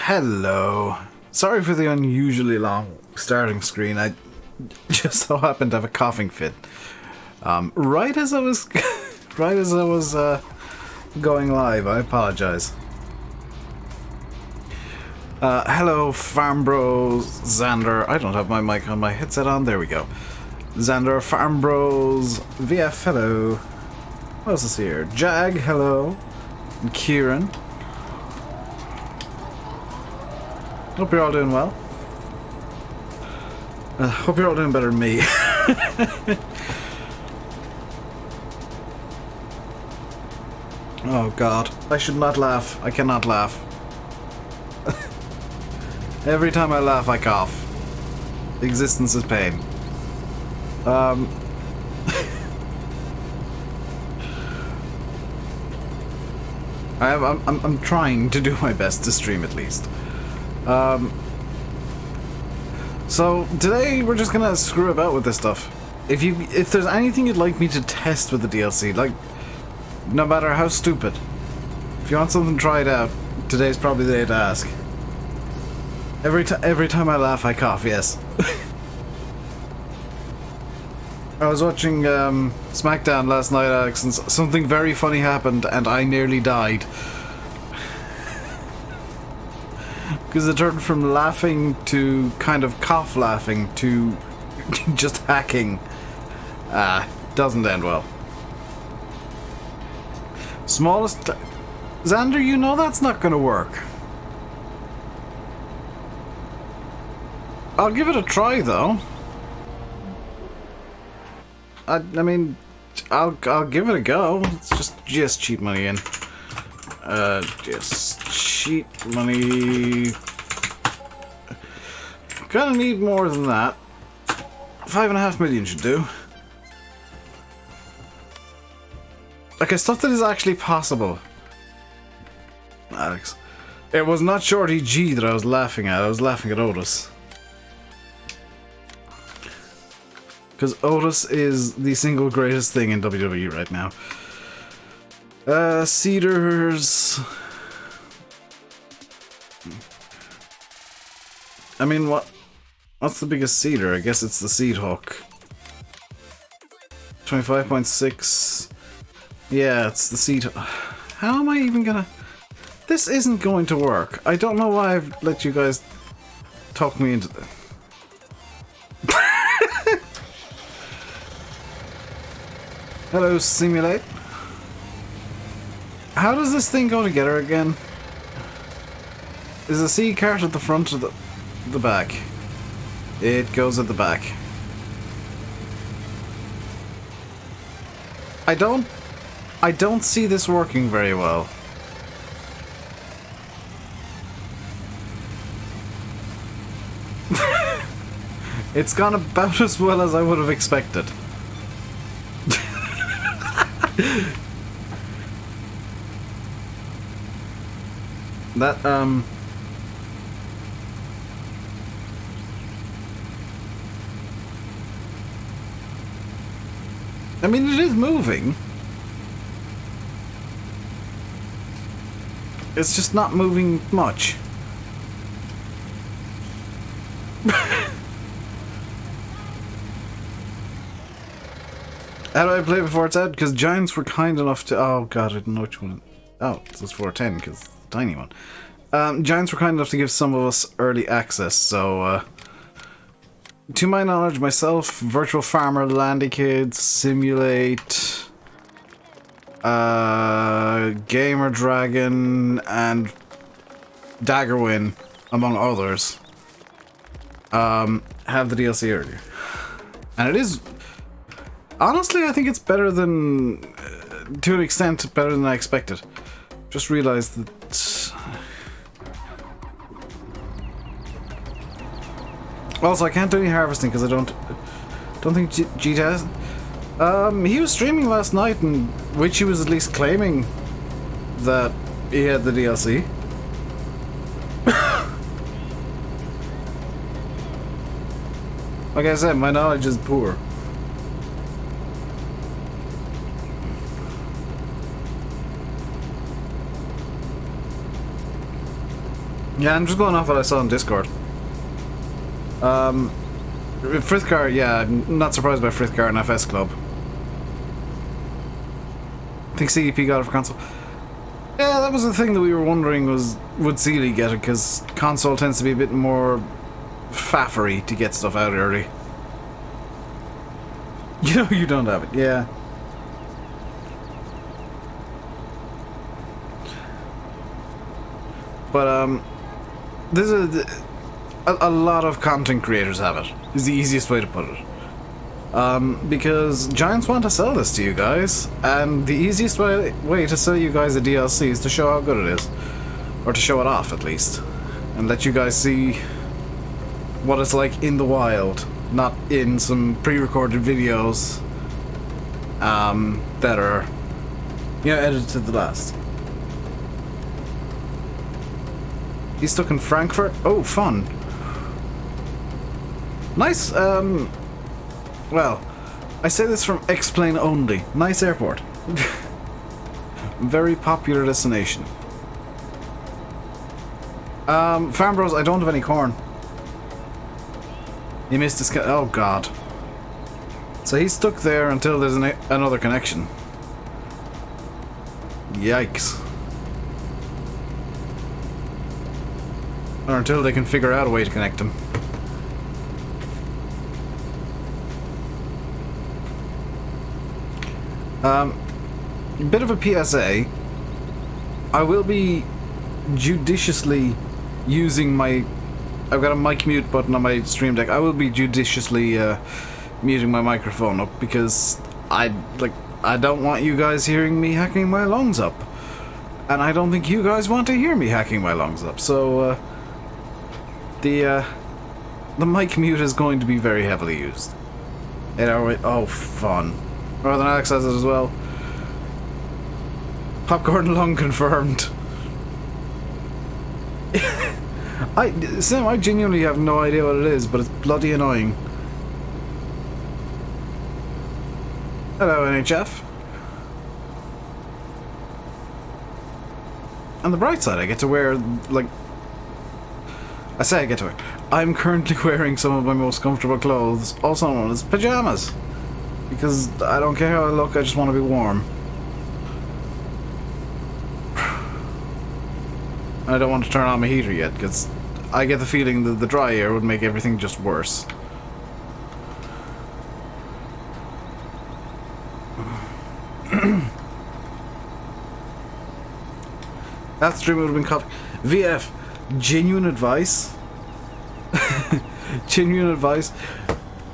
Hello. Sorry for the unusually long starting screen. I just so happened to have a coughing fit. Right as I was going live. I apologize. Hello, Farm Bros, Xander. I don't have my mic on my headset on. There we go. Xander, Farm Bros, VF, hello. What else is here? Jag, hello. And Kieran. Hope you're all doing well. Hope you're all doing better than me. Oh god. I should not laugh. I cannot laugh. Every time I laugh, I cough. Existence is pain. I'm trying to do my best to stream at least. So today we're just gonna screw about with this stuff. If there's anything you'd like me to test with the DLC, like no matter how stupid, if you want something tried out, today's probably the day to ask. Every time I laugh, I cough. Yes. I was watching SmackDown last night, Alex, and something very funny happened, and I nearly died. Because it turned from laughing to kind of cough laughing to just hacking. Doesn't end well. Smallest... Xander, you know that's not gonna work. I'll give it a try, though. I mean, I'll give it a go. It's just cheat money in. Just cheat money. Gonna need more than that. 5.5 million should do. Okay, stuff that is actually possible. Alex. It was not Shorty G that I was laughing at. I was laughing at Otis. Because Otis is the single greatest thing in WWE right now. Cedars. I mean, what's the biggest cedar? I guess it's the Seed Hook. 25.6. Yeah, it's the Seed Hook. How am I even gonna... This isn't going to work. I don't know why I've let you guys talk me into this. Hello, Simulate. How does this thing go together again? Is the C cart at the front or the back? It goes at the back. I don't see this working very well. It's gone about as well as I would have expected. That, I mean, it is moving. It's just not moving much. How do I play before it's out? Because Giants were kind enough to... Oh god, I didn't know which one... Oh, this is 410, because it's the tiny one. Giants were kind enough to give some of us early access, so... to my knowledge, myself, Virtual Farmer, Landy Kids, Simulate... Gamer Dragon, and Daggerwin, among others, have the DLC earlier. And it is... Honestly, I think it's better than... to an extent, better than I expected. Just realized that... Also, I can't do any harvesting because I don't think G has. He was streaming last night, in which he was at least claiming that he had the DLC. Like I said, my knowledge is poor. Yeah, I'm just going off what I saw on Discord. Frithcar, yeah, not surprised by Frithcar and FS Club. I think CDP got it for console. Yeah, that was the thing that we were wondering was, would Sealy get it, because console tends to be a bit more faffery to get stuff out early. You know you don't have it, yeah. But, this is a lot of content creators have it, is the easiest way to put it. Because Giants want to sell this to you guys, and the easiest way to sell you guys a DLC is to show how good it is. Or to show it off, at least. And let you guys see what it's like in the wild, not in some pre-recorded videos that are, you know, edited to the last. He's stuck in Frankfurt? Oh, fun. Nice, well, I say this from X-Plane only. Nice airport. Very popular destination. Farm Bros, I don't have any corn. He missed his oh god. So he's stuck there until there's another connection. Yikes. Or until they can figure out a way to connect him. Bit of a PSA. I will be judiciously using my... I've got a mic mute button on my Stream Deck. I will be judiciously muting my microphone up because I don't want you guys hearing me hacking my lungs up. And I don't think you guys want to hear me hacking my lungs up. So the mic mute is going to be very heavily used. Oh, fun. Northern Alex has it as well. Popcorn lung confirmed. Sam, I genuinely have no idea what it is, but it's bloody annoying. Hello, NHF. On the bright side, I get to wear, like... I say I get to wear. I'm currently wearing some of my most comfortable clothes, also known as pajamas. Because I don't care how I look, I just want to be warm. And I don't want to turn on my heater yet, because I get the feeling that the dry air would make everything just worse. That stream would have been cut. VF, genuine advice. Genuine advice.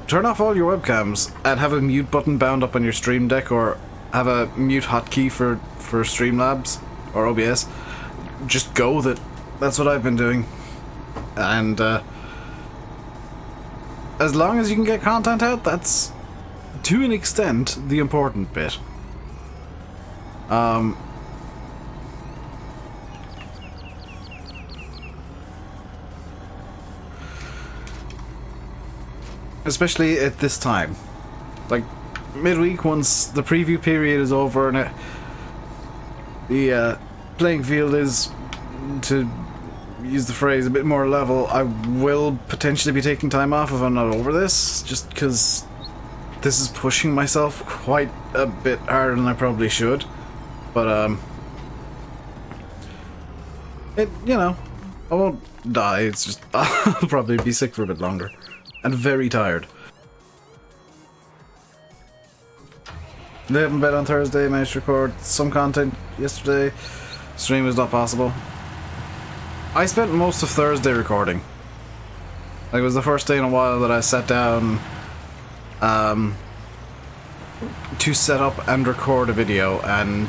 Turn off all your webcams and have a mute button bound up on your Stream Deck, or have a mute hotkey for Streamlabs or OBS. Just go with it. That's what I've been doing. And as long as you can get content out, that's to an extent the important bit. Especially at this time. Like, midweek, once the preview period is over and the playing field is, to use the phrase, a bit more level, I will potentially be taking time off if I'm not over this, just because this is pushing myself quite a bit harder than I probably should. But, you know, I won't die, it's just, I'll probably be sick for a bit longer. And very tired. Late in bed on Thursday, managed to record some content yesterday. Stream was not possible. I spent most of Thursday recording. Like, it was the first day in a while that I sat down to set up and record a video, and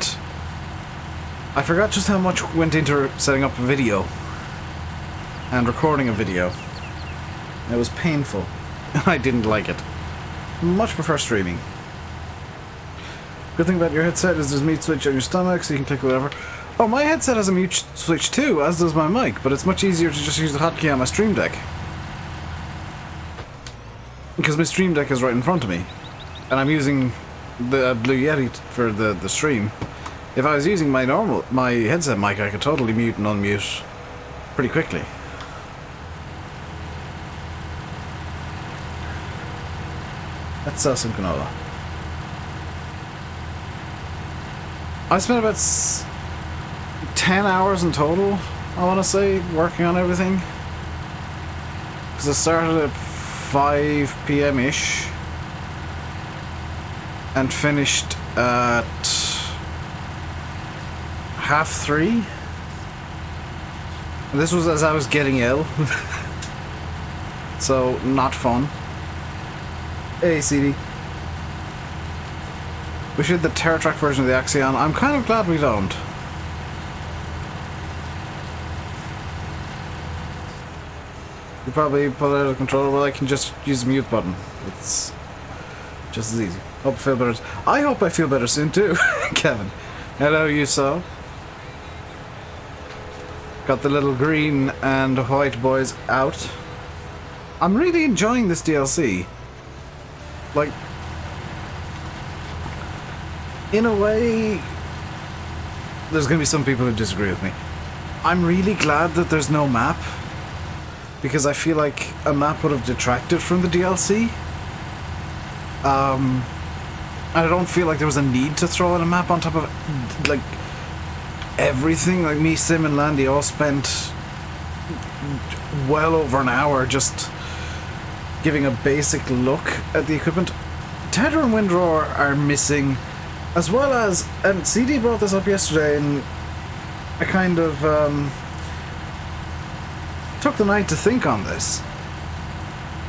I forgot just how much went into setting up a video and recording a video. It was painful. I didn't like it. Much prefer streaming. Good thing about your headset is there's a mute switch on your stomach, so you can click whatever. Oh, my headset has a mute switch too, as does my mic, but it's much easier to just use the hotkey on my Stream Deck. Because my Stream Deck is right in front of me. And I'm using the Blue Yeti for the stream. If I was using my headset mic, I could totally mute and unmute pretty quickly. Let's sell some canola. I spent about 10 hours in total, I want to say, working on everything. Because I started at 5 p.m.-ish and finished at 3:30. And this was as I was getting ill. So, not fun. Hey, CD. We should the TerraTrack version of the Axion. I'm kind of glad we don't. You probably pull it out of control, well I can just use the mute button. It's just as easy. Hope I feel better. I hope I feel better soon too, Kevin. Hello, you saw. Got the little green and white boys out. I'm really enjoying this DLC. Like, in a way, there's going to be some people who disagree with me. I'm really glad that there's no map, because I feel like a map would have detracted from the DLC. And I don't feel like there was a need to throw in a map on top of, like, everything. Like, me, Sim, and Landy all spent well over an hour just giving a basic look at the equipment. Tether and Windroar are missing, as well as, and CD brought this up yesterday, and I kind of took the night to think on this.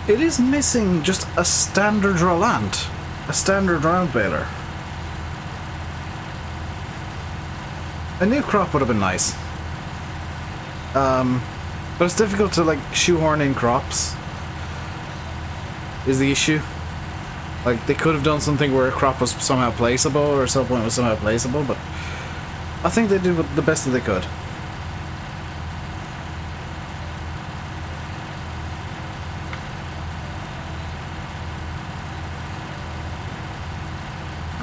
It is missing just a standard Roland, a standard round baler. A new crop would have been nice. But it's difficult to, like, shoehorn in crops, is the issue. Like, they could have done something where a crop was somehow placeable, or a sell point was somehow placeable, but I think they did the best that they could.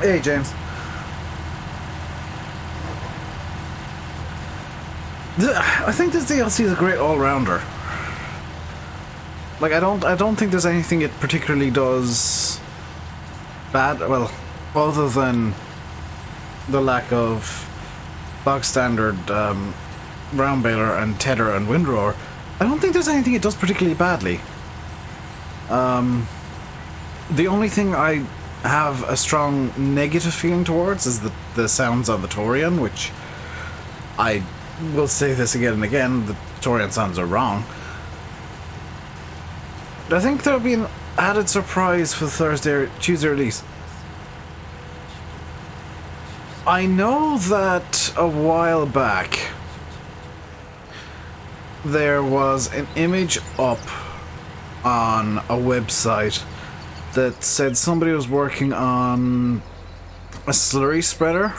Hey, James. I think this DLC is a great all-rounder. Like, I don't think there's anything it particularly does bad, well, other than the lack of bog standard round baler and tether and windroar. I don't think there's anything it does particularly badly. The only thing I have a strong negative feeling towards is the sounds on the Torian, which I will say this again and again, the Torian sounds are wrong. I think there'll be an added surprise for the Tuesday release. I know that a while back there was an image up on a website that said somebody was working on a slurry spreader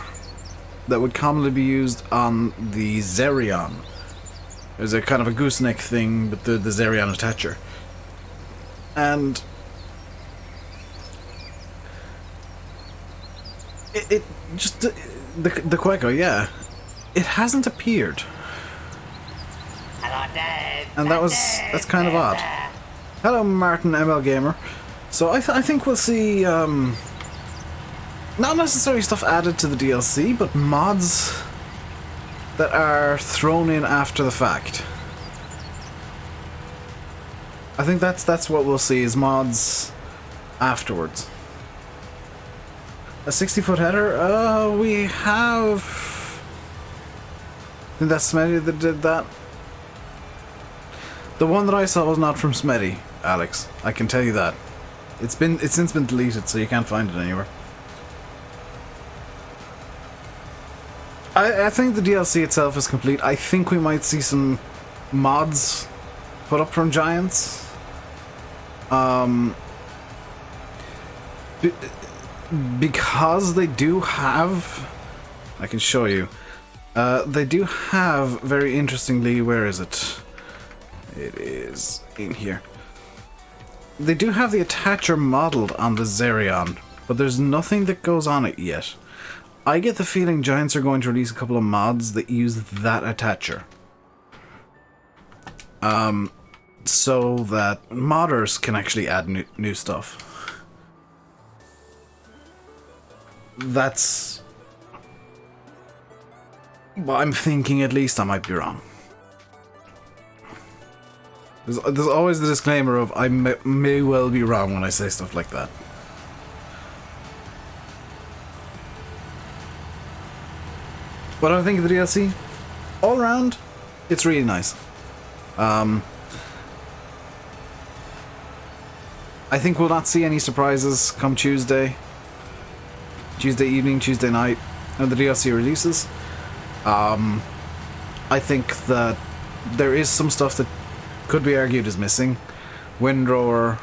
that would commonly be used on the Zerion. There's a kind of a gooseneck thing with the Zerion attacher. And it just the Quaco, yeah, it hasn't appeared. Hello, Dave. And that's kind of odd. Hello, Martin ML Gamer. So I think we'll see not necessarily stuff added to the DLC, but mods that are thrown in after the fact. I think that's what we'll see, is mods afterwards. A 60-foot header? We have... I think that's Smetty that did that. The one that I saw was not from Smetty, Alex. I can tell you that. It's since been deleted, so you can't find it anywhere. I think the DLC itself is complete. I think we might see some mods put up from Giants. Because they do have... I can show you. They do have, very interestingly, where is it? It is in here. They do have the attacher modeled on the Zerion, but there's nothing that goes on it yet. I get the feeling Giants are going to release a couple of mods that use that attacher. so that modders can actually add new stuff. That's what I'm thinking, at least. I might be wrong. There's always the disclaimer of I may well be wrong when I say stuff like that. What do I think of the DLC? All around, it's really nice. I think we'll not see any surprises come Tuesday evening, Tuesday night, when the DLC releases. I think that there is some stuff that could be argued is missing. Windrower,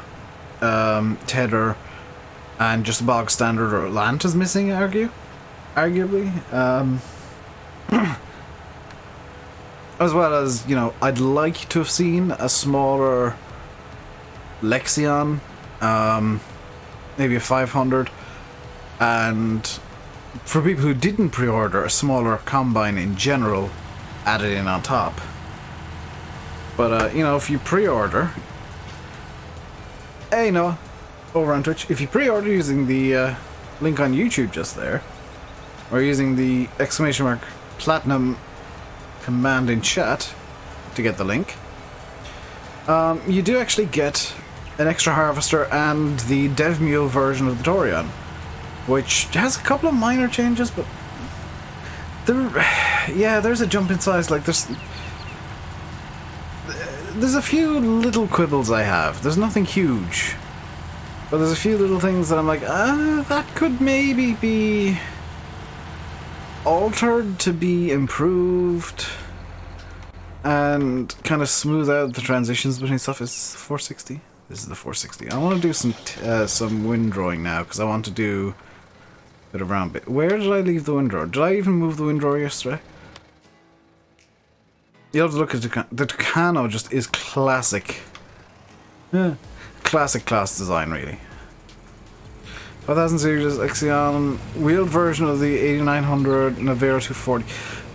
Tether, and just a bog standard or Lant is missing, arguably. As well as, you know, I'd like to have seen a smaller Lexion, maybe a 500, and for people who didn't pre-order, a smaller Combine in general added in on top. But, you know, if you pre-order... Hey, Noah, over on Twitch. If you pre-order using the link on YouTube just there, or using the !platinum command in chat to get the link, you do actually get an extra harvester and the dev mule version of the Torion, which has a couple of minor changes, but there's a jump in size. Like there's a few little quibbles I have. There's nothing huge, but there's a few little things that I'm like, that could maybe be altered to be improved and kind of smooth out the transitions between stuff. Is 460? This is the 460. I want to do some windrowing now because I want to do a bit of round bit. Where did I leave the windrower? Did I even move the windrower yesterday? You'll have to look at the Tucano. Just is classic. Classic class design, really. 5000 series Exion, wheeled version of the 8900 and Avero 240.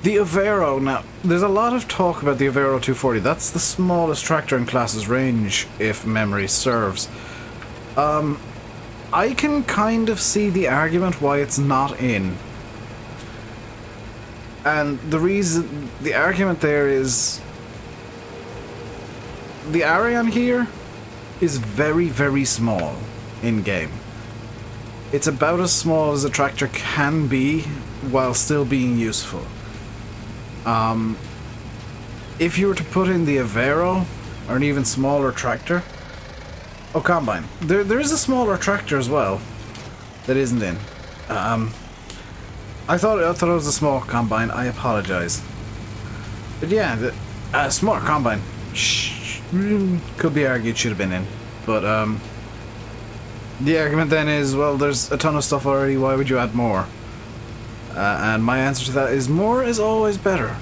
The Avero, now, there's a lot of talk about the Avero 240. That's the smallest tractor in class's range, if memory serves. I can kind of see the argument why it's not in. And the argument there is, the Arion here is very, very small in-game. It's about as small as a tractor can be while still being useful. If you were to put in the Avero, or an even smaller tractor... Oh, Combine. There is a smaller tractor as well that isn't in. I thought it was a small Combine. I apologize. But yeah, the smaller Combine could be argued should have been in. But the argument then is, well, there's a ton of stuff already, why would you add more? And my answer to that is, more is always better.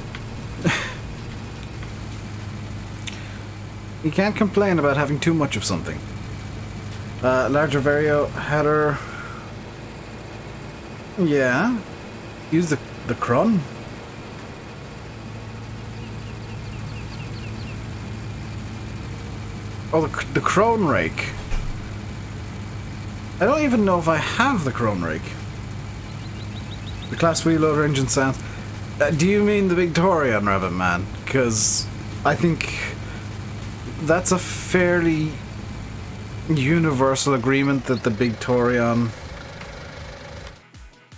You can't complain about having too much of something. Larger Vario header. Yeah. Use the Cron. Oh, the Crone Rake. I don't even know if I have the Crone Rake. The class wheel loader engine sounds... do you mean the big Torion, Rabbit Man? Because I think that's a fairly universal agreement that the big Torion...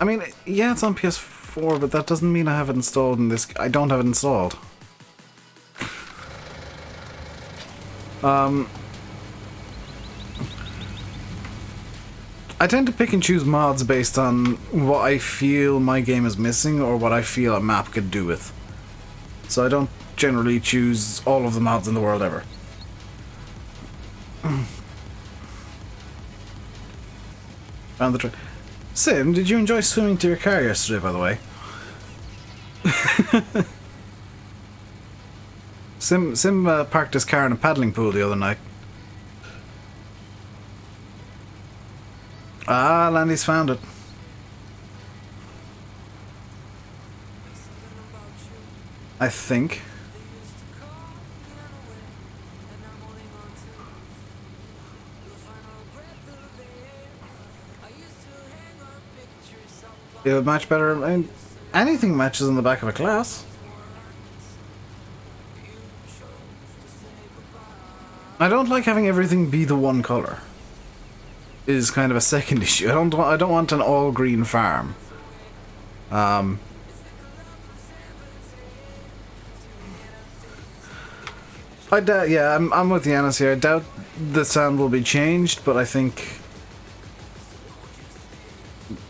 I mean, yeah, it's on PS4, but that doesn't mean I have it installed in this... I don't have it installed. I tend to pick and choose mods based on what I feel my game is missing or what I feel a map could do with. So I don't generally choose all of the mods in the world ever. Found the Sim, did you enjoy swimming to your car yesterday, by the way? Sim parked his car in a paddling pool the other night. Ah, Landy's found it. I think. It would match better. I mean, anything matches in the back of a class. I don't like having everything be the one color. Is kind of a second issue. I don't want an all green farm. I doubt. Yeah, I'm with Yanis here. I doubt the sound will be changed, but I think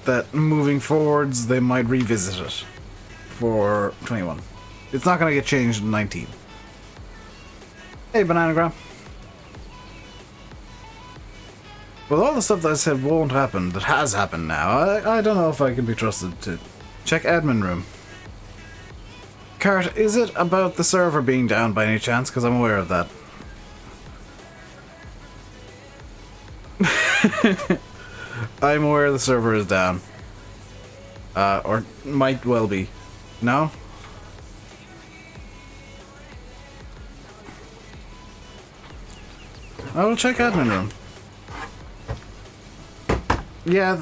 that moving forwards they might revisit it for 21. It's not going to get changed in 19. Hey, Bananagram. With all the stuff that I said won't happen, that has happened now, I don't know if I can be trusted to check admin room. Cart, is it about the server being down by any chance? Because I'm aware of that. I'm aware the server is down. Or might well be. No? I will check admin room. Yeah,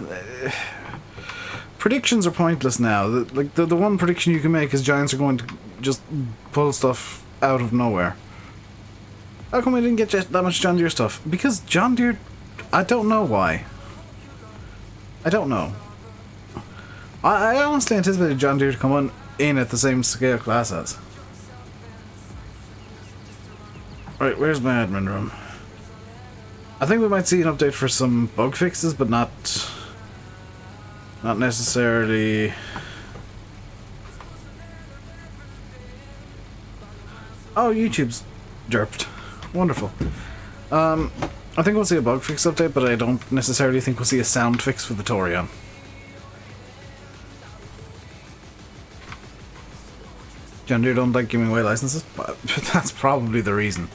predictions are pointless now. The one prediction you can make is Giants are going to just pull stuff out of nowhere. How come we didn't get that much John Deere stuff? Because John Deere... I don't know why. I don't know. I honestly anticipated John Deere to come in at the same scale class as. Right, where's my admin room? I think we might see an update for some bug fixes, but not necessarily. Oh, YouTube's derped. Wonderful. I think we'll see a bug fix update, but I don't necessarily think we'll see a sound fix for the Torion. John Deere don't like giving away licenses, but that's probably the reason.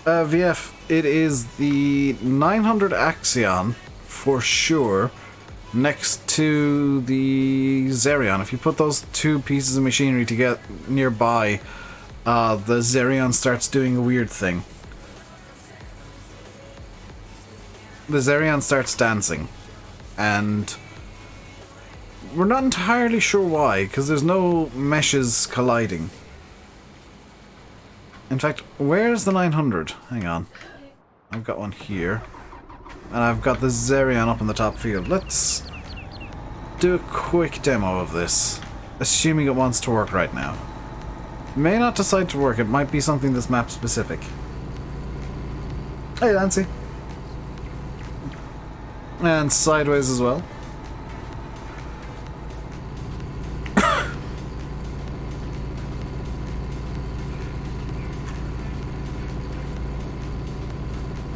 VF, it is the 900 Axion for sure, next to the Zerion. If you put those two pieces of machinery to get nearby, the Zerion starts doing a weird thing. The Zerion starts dancing, and we're not entirely sure why, because there's no meshes colliding. In fact, where's the 900? Hang on. I've got one here. And I've got the Zerion up in the top field. Let's do a quick demo of this. Assuming it wants to work right now. May not decide to work. It might be something that's map specific. Hey, Lancy. And sideways as well.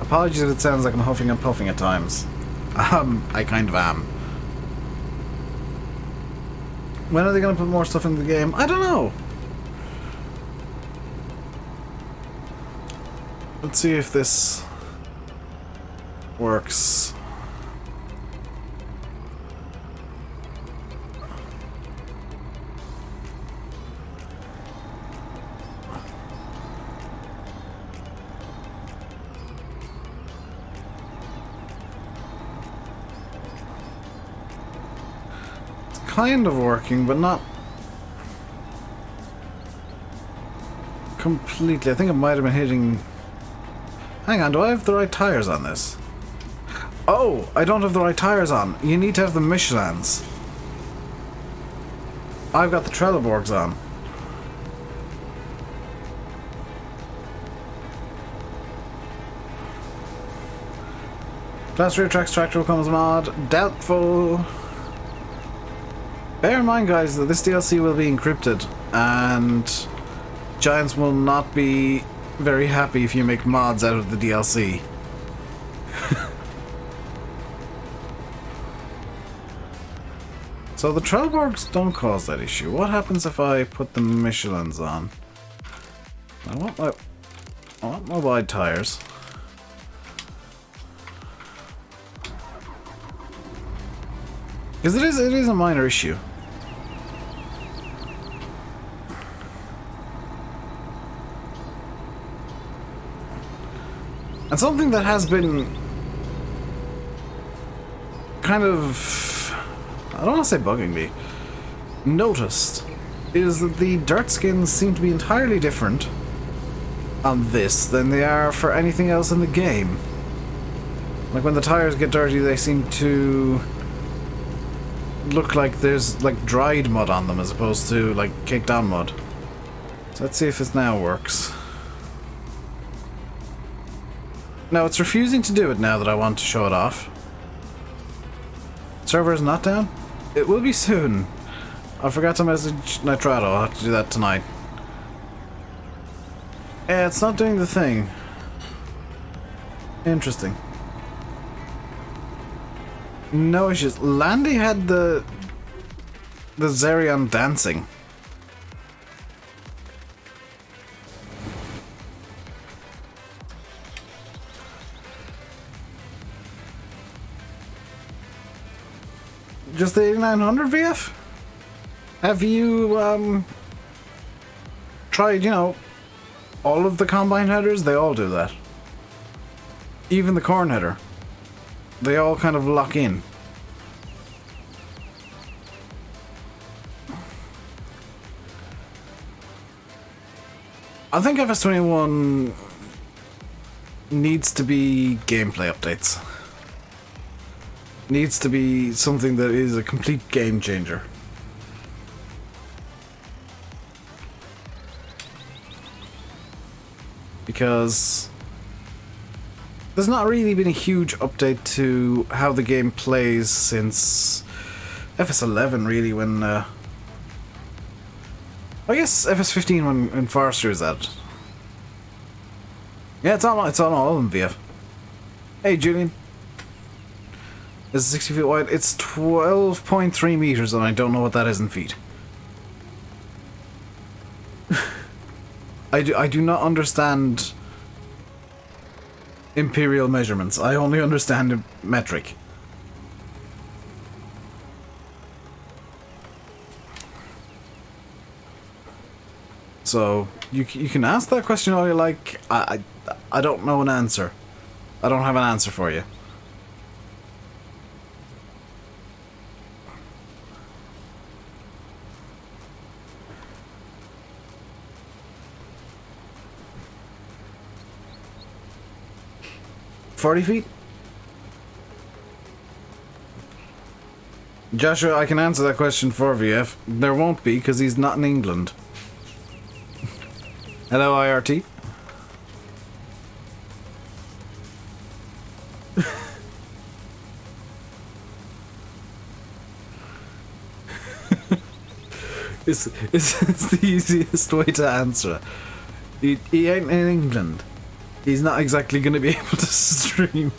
Apologies if it sounds like I'm huffing and puffing at times. I kind of am. When are they going to put more stuff in the game? I don't know. Let's see if this works. Kind of working, but not completely. I think it might have been hitting... Hang on, do I have the right tires on this? Oh, I don't have the right tires on. You need to have the Michelins. I've got the Trelleborgs on. Class rear tracks tractor will come as mod. Doubtful. Bear in mind, guys, that this DLC will be encrypted, and Giants will not be very happy if you make mods out of the DLC. So the Trelleborgs don't cause that issue. What happens if I put the Michelins on? I want my wide tires. Because it is a minor issue. And something that has been kind of, I don't want to say bugging me, noticed, is that the dirt skins seem to be entirely different on this than they are for anything else in the game. Like when the tires get dirty, they seem to look like there's like dried mud on them as opposed to like caked on mud. So let's see if this now works. Now it's refusing to do it now that I want to show it off. Server is not down? It will be soon. I forgot to message Nitrato. I'll have to do that tonight. Yeah, it's not doing the thing. Interesting. No issues. Landy had the Zerion dancing. Just the 8900 VF? Have you tried, you know, all of the combine headers? They all do that. Even the corn header. They all kind of lock in. I think FS21 needs to be gameplay updates. Needs to be something that is a complete game changer. Because there's not really been a huge update to how the game plays since FS11, really, when I guess FS15 when Forrester is at it. Yeah, it's on all of them, VF. Hey, Julian. It's 60 feet wide. It's 12.3 meters, and I don't know what that is in feet. I do not understand imperial measurements. I only understand metric. So you can ask that question all you like. I don't know an answer. I don't have an answer for you. $40 Joshua, I can answer that question for VF. There won't be, because he's not in England. Hello, IRT. It's the easiest way to answer. He ain't in England. He's not exactly going to be able to stream.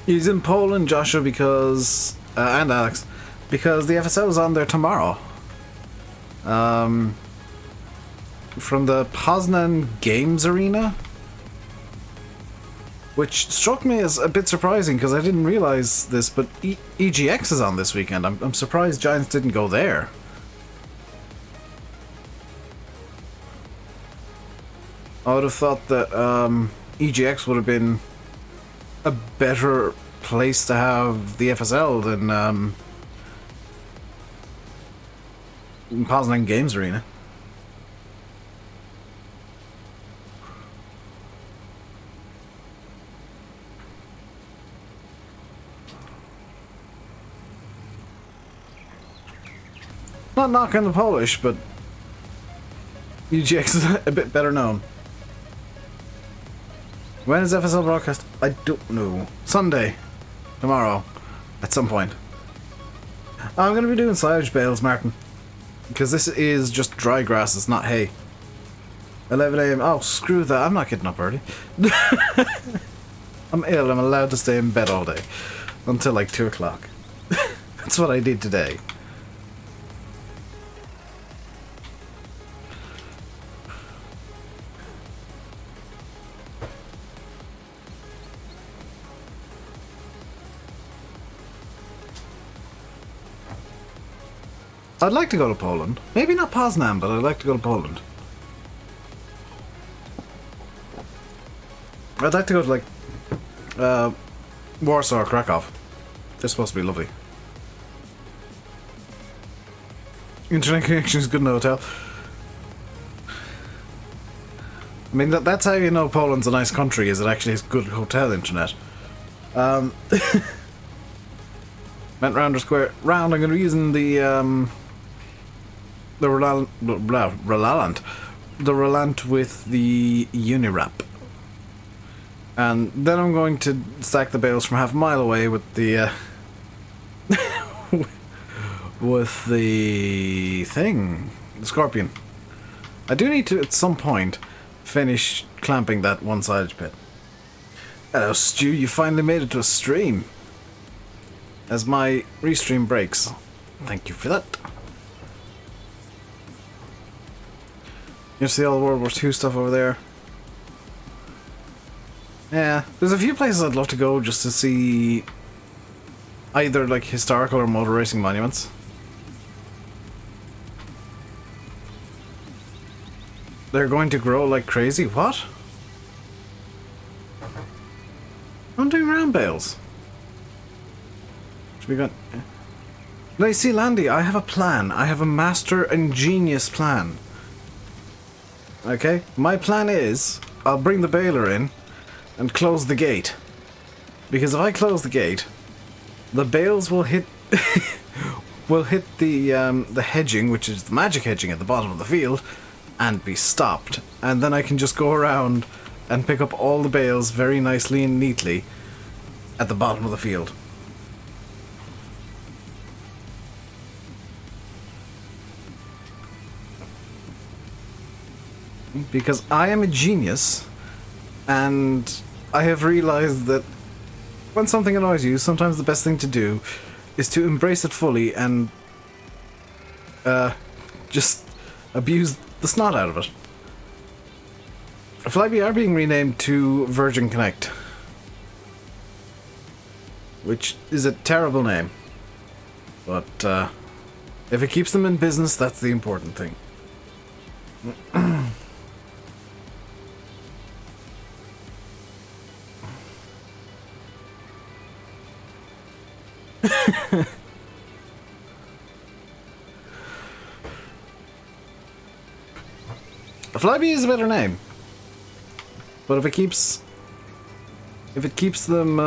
He's in Poland, Joshua, because... and Alex. Because the FSL is on there tomorrow. From the Poznan Games Arena. Which struck me as a bit surprising, because I didn't realize this, but EGX is on this weekend. I'm surprised Giants didn't go there. I would have thought that EGX would have been a better place to have the FSL than Poznan Games Arena. Not knocking the Polish, but EGX is a bit better known. When is FSL broadcast? I don't know. Sunday. Tomorrow. At some point. I'm going to be doing silage bales, Martin. Because this is just dry grass, it's not hay. 11 AM. Oh, screw that. I'm not getting up early. I'm ill. I'm allowed to stay in bed all day. Until like 2 o'clock. That's what I did today. I'd like to go to Poland. Maybe not Poznan, but I'd like to go to Poland. I'd like to go to like Warsaw or Krakow. They're supposed to be lovely. Internet connection is good in the hotel. I mean, that's how you know Poland's a nice country, is it actually has good hotel internet. Went round or square. Round, I'm going to be using the Relant with the Unirap. And then I'm going to stack the bales from half a mile away with the with the thing, the Scorpion. I do need to, at some point, finish clamping that one-sided pit. Hello, Stu, you finally made it to a stream. As my restream breaks. Thank you for that. You see all the World War II stuff over there? Yeah, there's a few places I'd love to go just to see either like historical or motor racing monuments. They're going to grow like crazy? What? I'm doing round bales. Should we go? Now you see, Landy, I have a plan. I have a master and genius plan. Okay? My plan is, I'll bring the baler in and close the gate. Because if I close the gate, the bales will hit will hit the hedging, which is the magic hedging at the bottom of the field, and be stopped. And then I can just go around and pick up all the bales very nicely and neatly at the bottom of the field. Because I am a genius, and I have realized that when something annoys you, sometimes the best thing to do is to embrace it fully and just abuse the snot out of it. Flyby are being renamed to Virgin Connect, which is a terrible name, but if it keeps them in business, that's the important thing. Flyby is a better name, but if it keeps them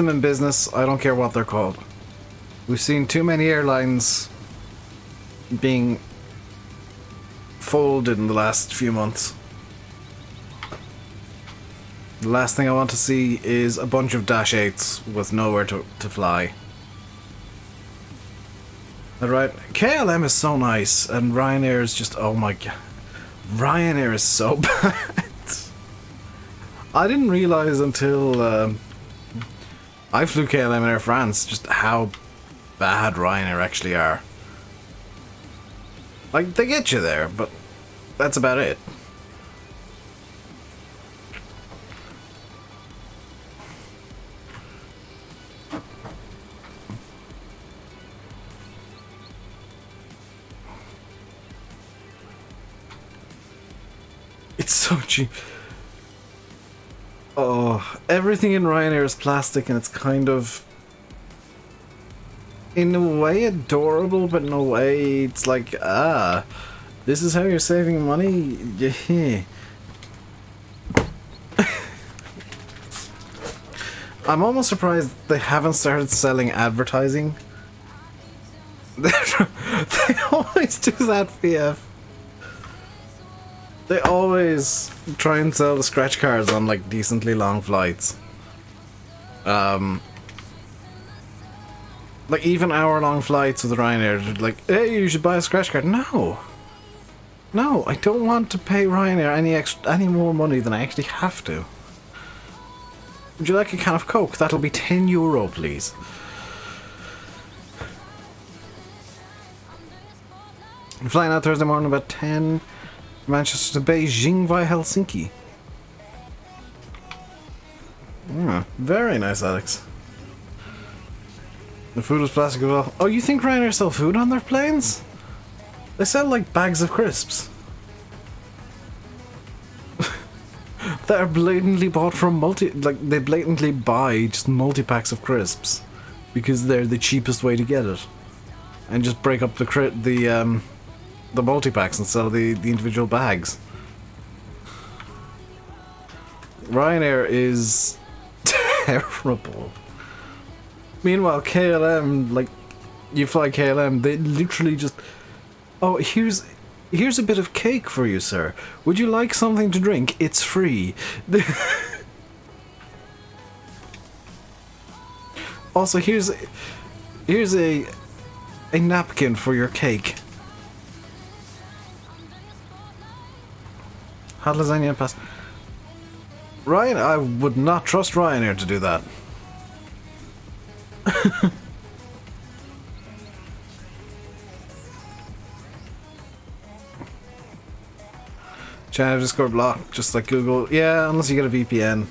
in business, I don't care what they're called. We've seen too many airlines being folded in the last few months. The last thing I want to see is a bunch of Dash 8s with nowhere to fly. Alright, KLM is so nice, and Ryanair is just, oh my god. Ryanair is so bad. I didn't realize until I flew KLM and Air France just how bad Ryanair actually are. Like, they get you there, but that's about it. It's so cheap. Oh, everything in Ryanair is plastic, and it's kind of, in a way, adorable, but in a way, it's like, this is how you're saving money? Yeah. I'm almost surprised they haven't started selling advertising. They always do that, VF. They always try and sell the scratch cards on like decently long flights. Like even hour-long flights with Ryanair, they're like, hey, you should buy a scratch card. No, I don't want to pay Ryanair any more money than I actually have to. Would you like a can of Coke? That'll be €10, please. I'm flying out Thursday morning about 10. Manchester to Beijing via Helsinki. Very nice, Alex. The food was plastic as well. Oh, you think Ryanair sell food on their planes? They sell like bags of crisps. that are blatantly bought from they blatantly buy just multi-packs of crisps because they're the cheapest way to get it, and just break up the multi-packs and sell the individual bags. Ryanair is terrible. Meanwhile, KLM, like, you fly KLM, they literally just, oh, here's a bit of cake for you, sir. Would you like something to drink? It's free. Also, here's a napkin for your cake. Hot lasagna and pasta. I would not trust Ryanair to do that. China Discord block, just like Google. Yeah, unless you get a VPN.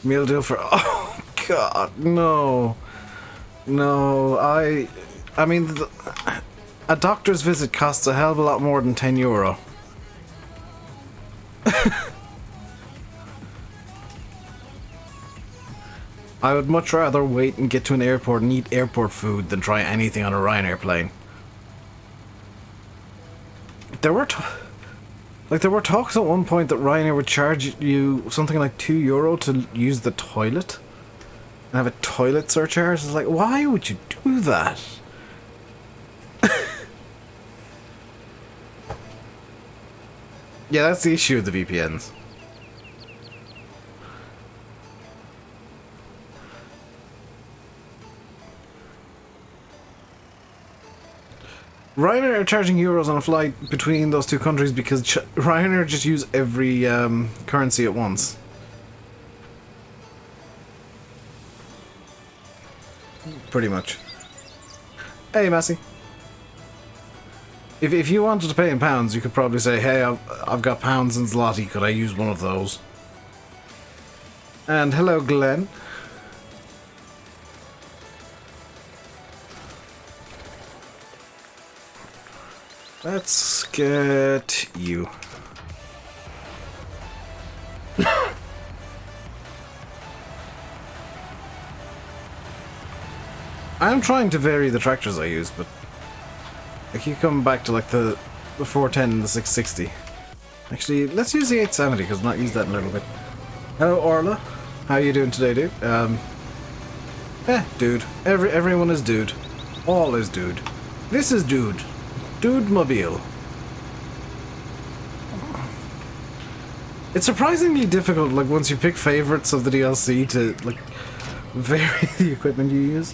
Meal deal for... Oh, God, no. No, I mean, a doctor's visit costs a hell of a lot more than €10. I would much rather wait and get to an airport and eat airport food than try anything on a Ryanair plane. There were talks at one point that Ryanair would charge you something like €2 to use the toilet and have a toilet surcharge. It's like, why would you do that? Yeah, that's the issue with the VPNs. Ryanair are charging euros on a flight between those two countries because Ryanair just use every currency at once. Pretty much. Hey, Massey. If you wanted to pay in pounds, you could probably say, hey, I've got pounds and zloty, could I use one of those? And hello, Glenn. Let's get you. I'm trying to vary the tractors I use, but I keep coming back to like the 410 and the 660. Actually, let's use the 870 because I've not used that in a little bit. Hello, Orla. How you doing today, dude? Dude. Everyone is dude. All is dude. This is dude. Dude Mobile. It's surprisingly difficult, like, once you pick favorites of the DLC to, like, vary the equipment you use.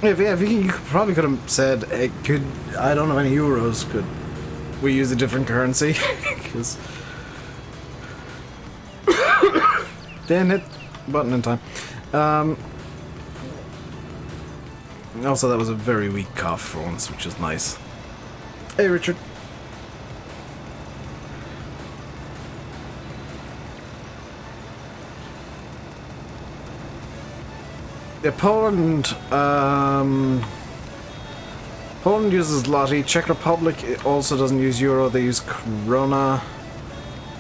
If you probably could have said, hey, I don't have any euros, could we use a different currency? Because... Didn't hit button in time. Also, that was a very weak cough for once, which is nice. Hey, Richard. Yeah, Poland uses zloty. Czech Republic also doesn't use euro. They use krona.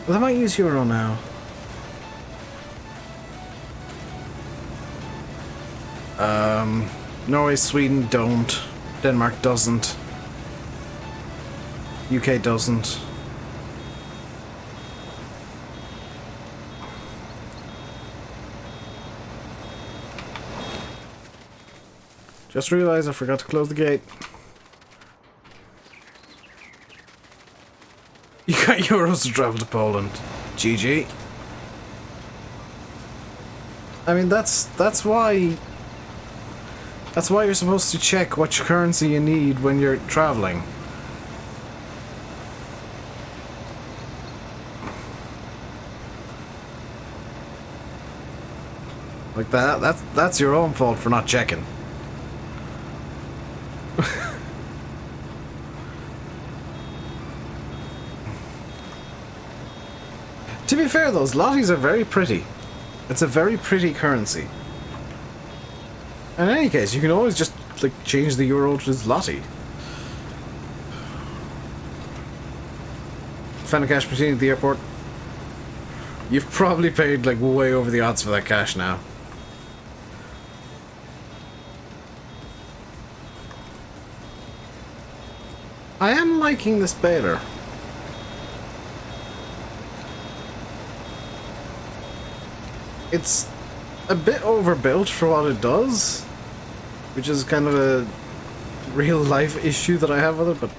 Well, they might use euro now. Norway, Sweden don't. Denmark doesn't. UK doesn't. Just realized I forgot to close the gate. You got euros to travel to Poland. GG. I mean, that's why you're supposed to check which currency you need when you're traveling. Like that's your own fault for not checking. To be fair though, zlotys are very pretty. It's a very pretty currency. In any case, you can always just like change the euro to zloty. found a cash machine at the airport. You've probably paid like way over the odds for that cash now. I am liking this baler. It's a bit overbuilt for what it does, which is kind of a real life issue that I have with it, but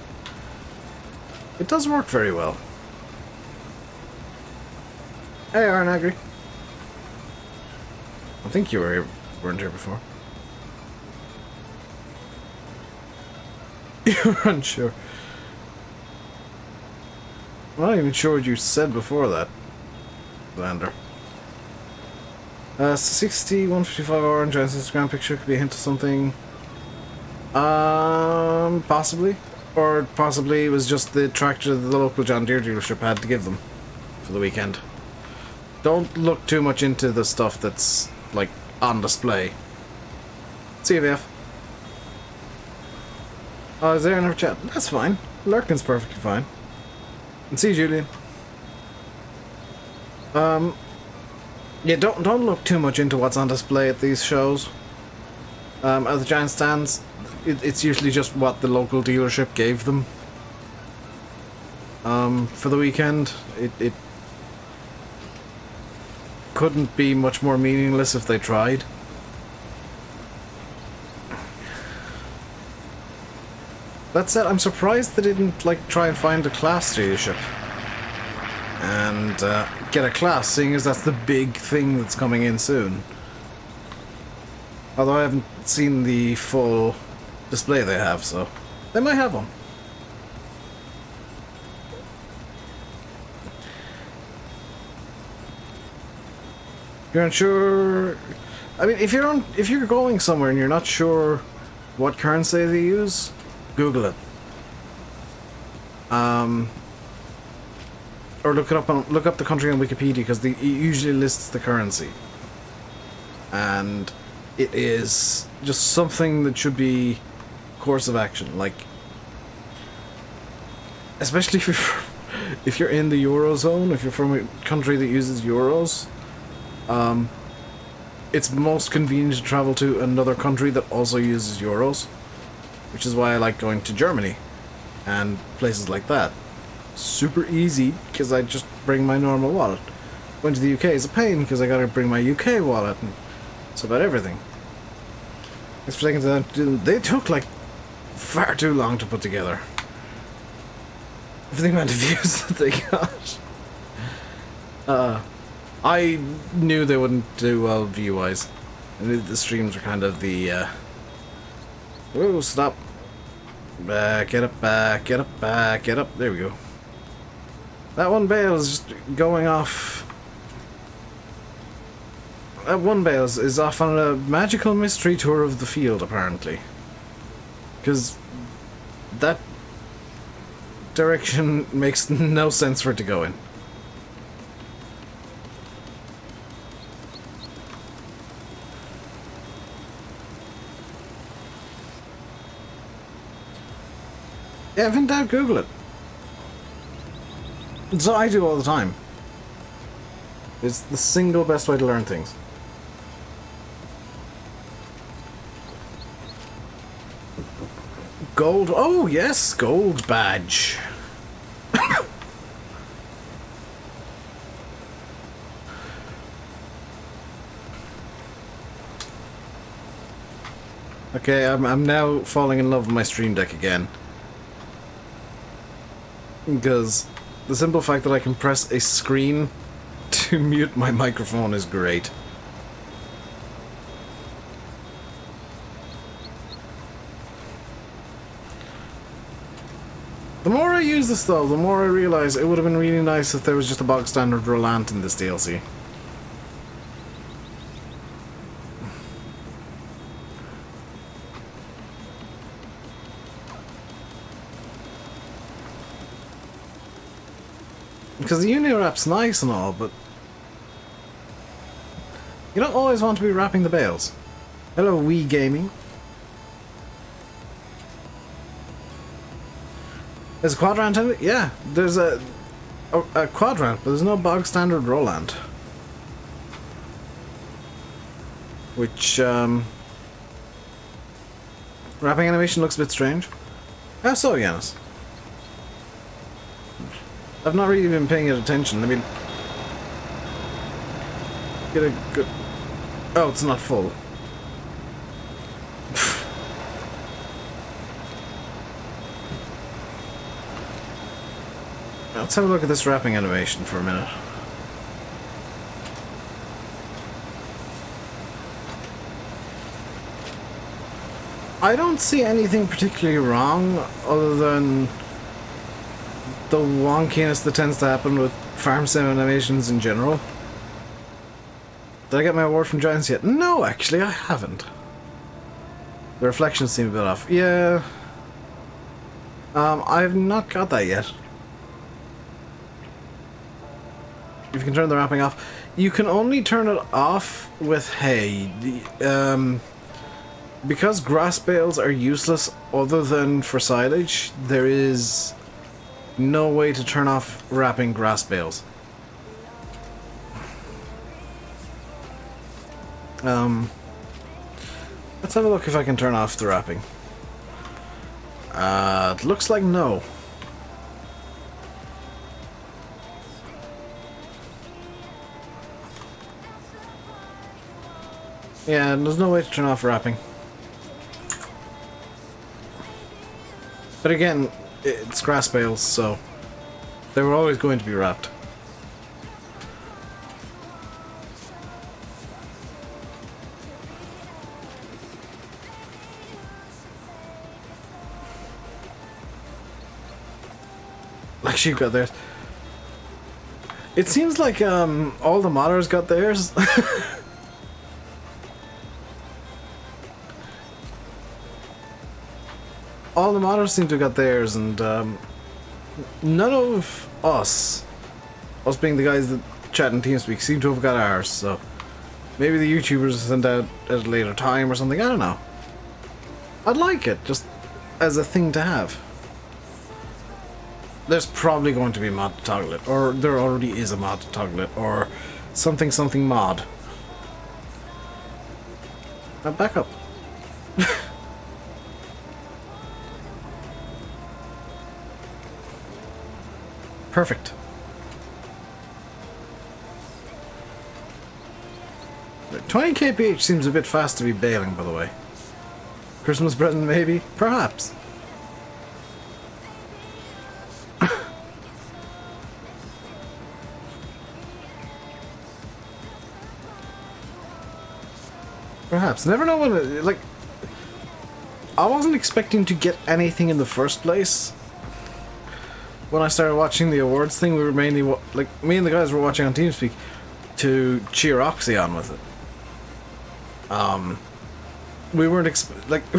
it does work very well. Hey, Aaron Agri. I think you weren't here before. You're unsure. I'm not even sure what you said before that, Lander. 60, 155 orange on Instagram picture could be a hint of something. Possibly. Or possibly it was just the tractor that the local John Deere dealership had to give them for the weekend. Don't look too much into the stuff that's, like, on display. See you, VF. Oh, is there another chat? That's fine. Lurkin's perfectly fine. And see you, Julian. Yeah, don't look too much into what's on display at these shows. At the giant stands, it's usually just what the local dealership gave them. For the weekend, it couldn't be much more meaningless if they tried. That said, I'm surprised they didn't like try and find a Claas dealership and get a Claas, seeing as that's the big thing that's coming in soon. Although I haven't seen the full display they have, so they might have one. You're unsure. I mean, if you're going somewhere and you're not sure what currency they use, Google it. Or look up the country on Wikipedia, because it usually lists the currency. And it is just something that should be course of action, like, especially if you're in the Eurozone, if you're from a country that uses euros, it's most convenient to travel to another country that also uses euros, which is why I like going to Germany and places like that. Super easy, because I just bring my normal wallet. Going to the UK is a pain, because I gotta bring my UK wallet, and it's about everything. Thanks for taking that. They took, like, far too long to put together. Everything amount of views that they got. I knew they wouldn't do well view-wise. I knew the streams were kind of the, Whoa, stop. Back, get up, back, get up, back, get up. There we go. That one bale is just going off. That one bale is off on a magical mystery tour of the field, apparently. Because that direction makes no sense for it to go in. Yeah, if in doubt, Google it. So I do all the time. It's the single best way to learn things. Gold. Oh, yes, gold badge. Okay, I'm now falling in love with my Stream Deck again. Because the simple fact that I can press a screen to mute my microphone is great. The more I use this though, the more I realize it would have been really nice if there was just a bog standard Roland in this DLC. Because the Uni wrap's nice and all, but you don't always want to be wrapping the bales. Hello, Wii Gaming. There's a quadrant antenna? Yeah, there's a... Oh, a quadrant, but there's no bog standard Roland. Which, wrapping animation looks a bit strange. How so, Yanis? I've not really been paying it attention. I mean, get a good... Oh, it's not full. Let's have a look at this wrapping animation for a minute. I don't see anything particularly wrong other than the wonkiness that tends to happen with farm sim animations in general. Did I get my award from Giants yet? No, actually, I haven't. The reflections seem a bit off. Yeah. I've not got that yet. If you can turn the wrapping off. You can only turn it off with hay. Because grass bales are useless other than for silage, there is no way to turn off wrapping grass bales. Let's have a look if I can turn off the wrapping. It looks like no. Yeah, there's no way to turn off wrapping. But again, it's grass bales, so they were always going to be wrapped. Like sheep got theirs. It seems like all the modders got theirs. All the modders seem to have got theirs, and none of us being the guys that chat in TeamSpeak, seem to have got ours, so maybe the YouTubers sent out at a later time or something, I don't know. I'd like it, just as a thing to have. There's probably going to be a mod to toggle it, or there already is a mod to toggle it, or something mod. Now back up. Perfect. 20 kph seems a bit fast to be bailing, by the way. Christmas present, maybe? Perhaps. Perhaps. Never know when it, like... I wasn't expecting to get anything in the first place. When I started watching the awards thing, we were mainly, like, me and the guys were watching on TeamSpeak to cheer Oxy on with it. We weren't like,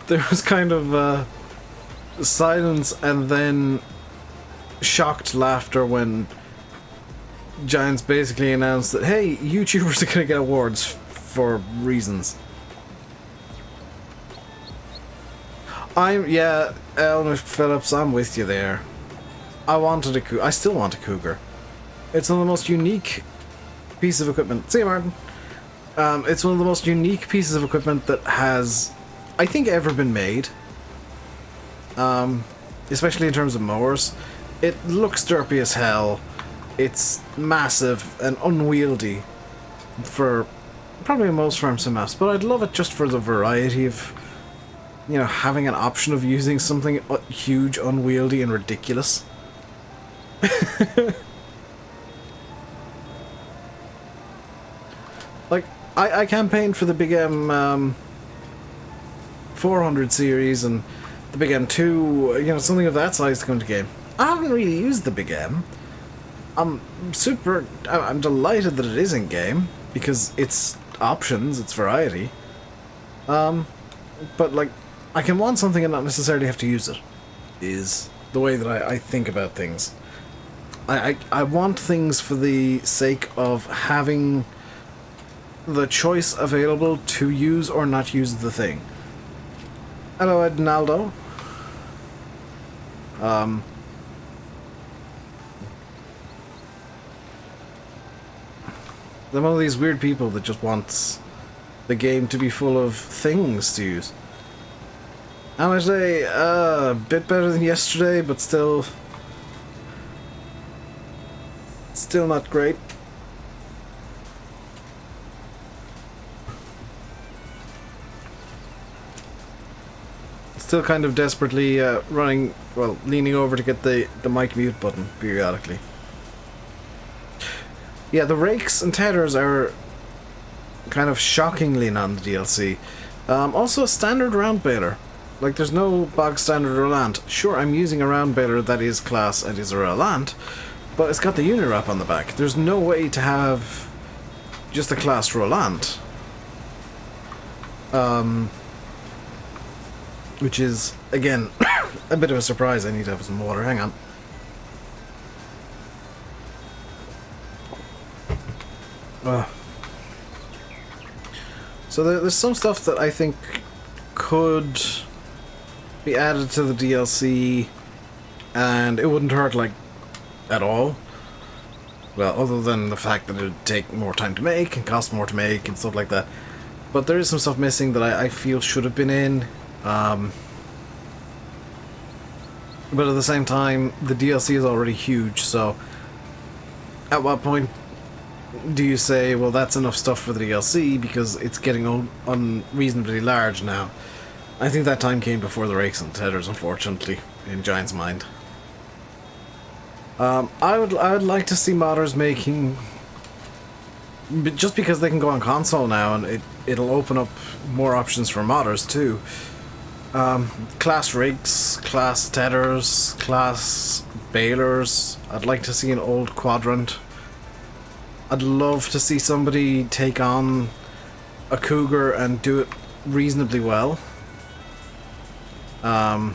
there was kind of, silence and then shocked laughter when Giants basically announced that, hey, YouTubers are gonna get awards for reasons. Yeah, Elmer Phillips, I'm with you there. I still want a Cougar. It's one of the most unique pieces of equipment. See you, Martin. It's one of the most unique pieces of equipment that has, I think, ever been made. Especially in terms of mowers. It looks derpy as hell. It's massive and unwieldy for probably most farm sim maps, but I'd love it just for the variety of, you know, having an option of using something huge, unwieldy, and ridiculous. Like, I campaigned for the Big M 400 series and the Big M2, you know, something of that size to come to game. I haven't really used the Big M. I'm delighted that it is in game, because it's options, it's variety. But, like, I can want something and not necessarily have to use it, is the way that I think about things. I want things for the sake of having the choice available to use or not use the thing. Hello, Ednaldo. I'm one of these weird people that just wants the game to be full of things to use. How much today? A bit better than yesterday, but still not great. Still kind of desperately leaning over to get the mic mute button periodically. Yeah, the rakes and tethers are kind of shockingly non the DLC. Also a standard round baler. Like, there's no bog standard Roland. Sure, I'm using a round baler that is class and is a Roland, but it's got the unit on the back. There's no way to have just a class Roland. Which is, again, a bit of a surprise. I need to have some water. Hang on. So there's some stuff that I think could be added to the DLC, and it wouldn't hurt, like, at all. Well, other than the fact that it would take more time to make and cost more to make and stuff like that. But there is some stuff missing that I feel should have been in. But at the same time, the DLC is already huge, so at what point do you say, well, that's enough stuff for the DLC because it's getting unreasonably large now? I think that time came before the rakes and tethers, unfortunately, in Giant's mind. I would like to see modders making, just because they can go on console now, and it'll open up more options for modders too. Class rigs, class tethers, class balers. I'd like to see an old quadrant. I'd love to see somebody take on a cougar and do it reasonably well. The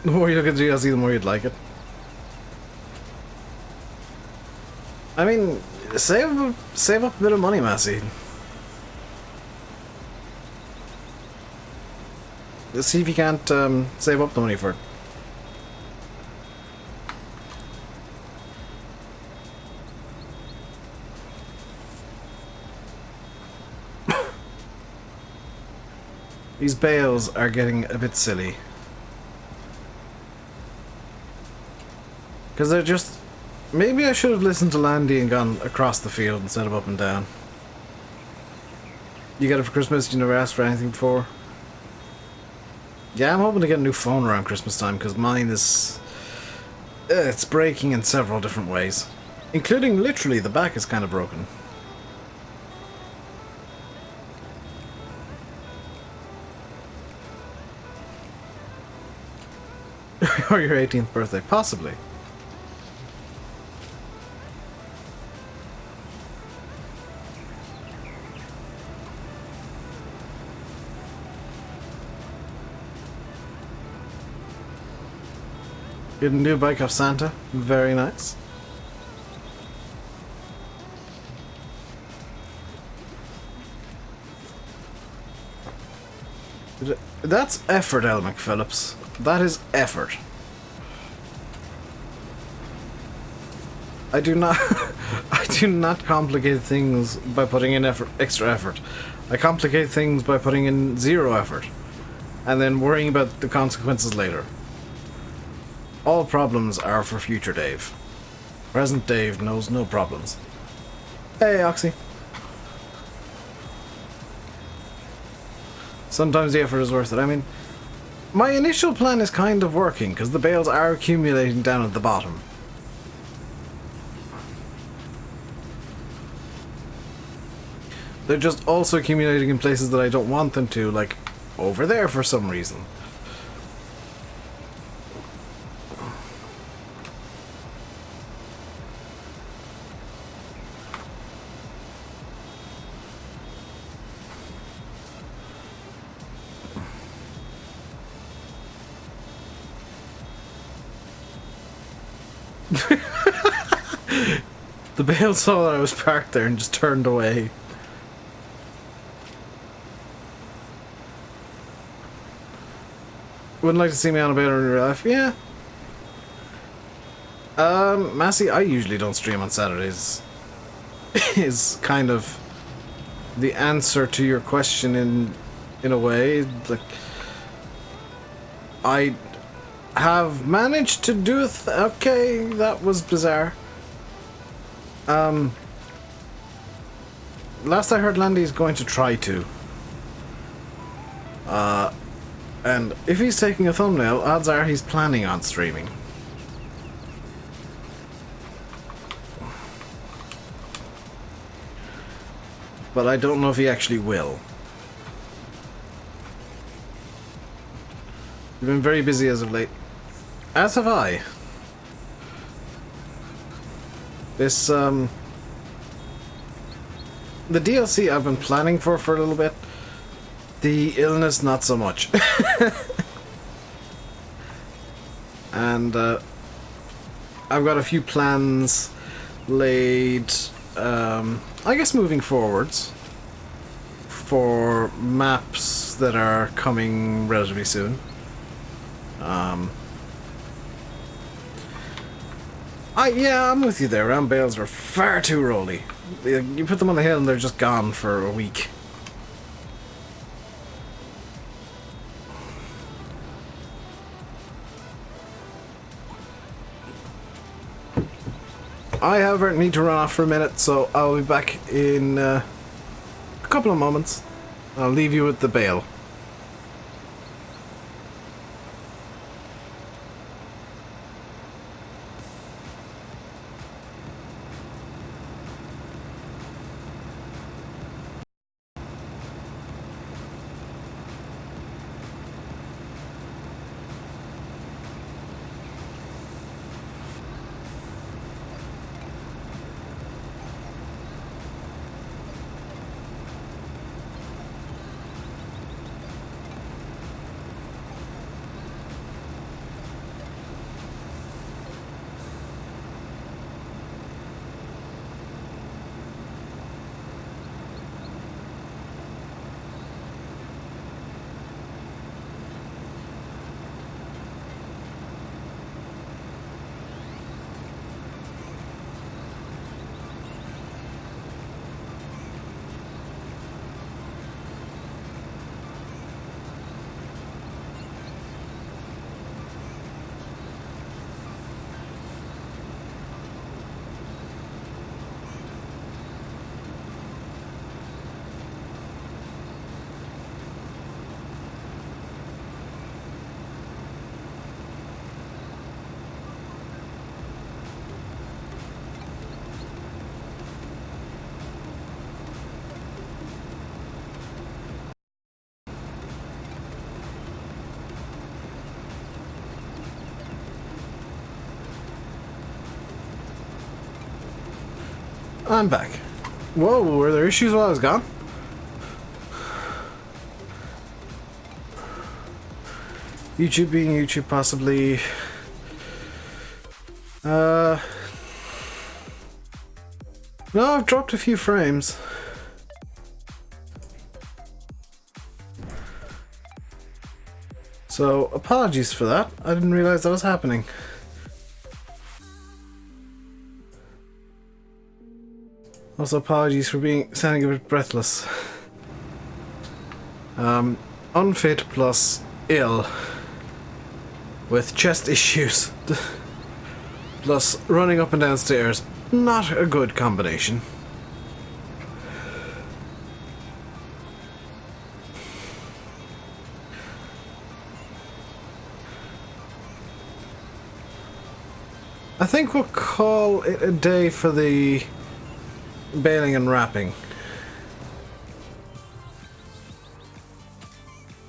more you look at DLC, the more you'd like it. I mean, save up a bit of money, Massey. Let's see if you can't save up the money for it. These bales are getting a bit silly. Because they're just... Maybe I should have listened to Landy and gone across the field instead of up and down. You got it for Christmas? You never asked for anything before? Yeah, I'm hoping to get a new phone around Christmas time, because mine is... it's breaking in several different ways. Including, literally, the back is kind of broken. Or your 18th birthday, possibly. Get a new bike off Santa. Very nice. That's effort, El McPhillips. That is effort. I do not complicate things by putting in extra effort. I complicate things by putting in zero effort and then worrying about the consequences later. All problems are for future Dave. Present Dave knows no problems. Hey, Oxy. Sometimes the effort is worth it. I mean, my initial plan is kind of working because the bales are accumulating down at the bottom. They're just also accumulating in places that I don't want them to, like over there for some reason. The bale saw that I was parked there and just turned away. Wouldn't like to see me on a bale in real life? Yeah. Massey, I usually don't stream on Saturdays. Is kind of the answer to your question in a way. Like, I have managed to do okay, that was bizarre. Last I heard, Landy's going to try to. And if he's taking a thumbnail, odds are he's planning on streaming. But I don't know if he actually will. You've been very busy as of late. As have I. This, the DLC I've been planning for a little bit. The illness, not so much. And, I've got a few plans laid, I guess moving forwards, for maps that are coming relatively soon. Yeah, I'm with you there. Round bales are far too rolly. You put them on the hill and they're just gone for a week. I, however, need to run off for a minute, so I'll be back in a couple of moments. I'll leave you with the bale. I'm back. Whoa, were there issues while I was gone? YouTube being YouTube, possibly. No, I've dropped a few frames. So, apologies for that. I didn't realize that was happening. Also, apologies for sounding a bit breathless. Unfit plus ill. With chest issues. Plus running up and down stairs. Not a good combination. I think we'll call it a day for the baling and wrapping.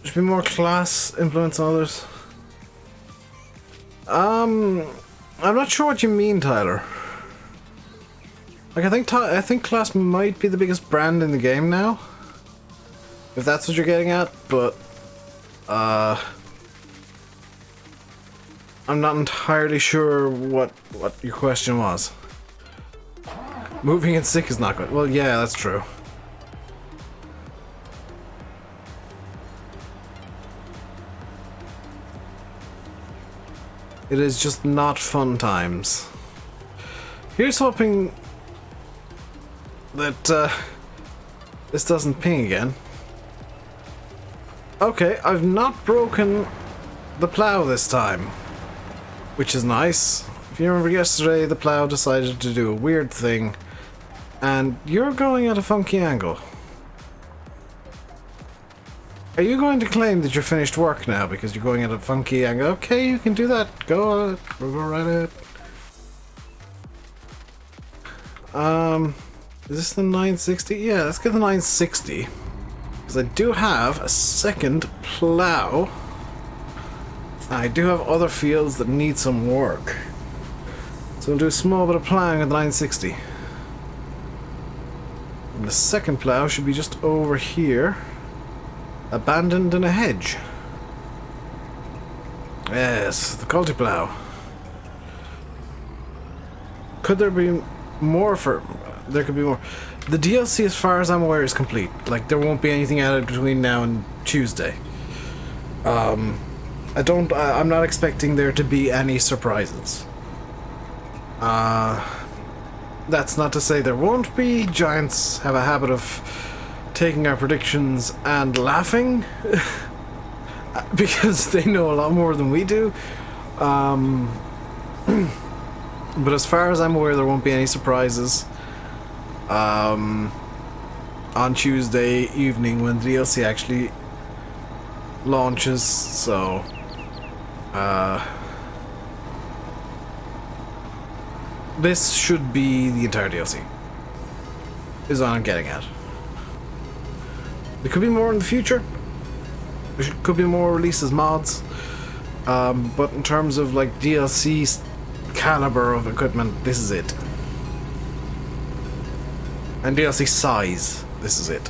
Should be more class influence on others. I'm not sure what you mean, Tyler. Like, I think class might be the biggest brand in the game now, if that's what you're getting at. But I'm not entirely sure what your question was. Moving in sick is not good. Well, yeah, that's true. It is just not fun times. Here's hoping that this doesn't ping again. Okay, I've not broken the plow this time, which is nice. If you remember yesterday, the plow decided to do a weird thing, and you're going at a funky angle. Are you going to claim that you're finished work now because you're going at a funky angle? Okay, you can do that. Go right ahead. Is this the 960? Yeah, let's get the 960. Because I do have a second plow. I do have other fields that need some work. So we'll do a small bit of plowing with the 960. And the second plow should be just over here. Abandoned in a hedge. Yes, the culti plow. Could there be more for... There could be more. The DLC, as far as I'm aware, is complete. Like, there won't be anything added between now and Tuesday. I'm not expecting there to be any surprises. That's not to say there won't be. Giants have a habit of taking our predictions and laughing because they know a lot more than we do. But as far as I'm aware, there won't be any surprises on Tuesday evening when the DLC actually launches. So this should be the entire DLC, is what I'm getting at. There could be more in the future. There could be more releases, mods. But in terms of like DLC caliber of equipment, this is it. And DLC size, this is it.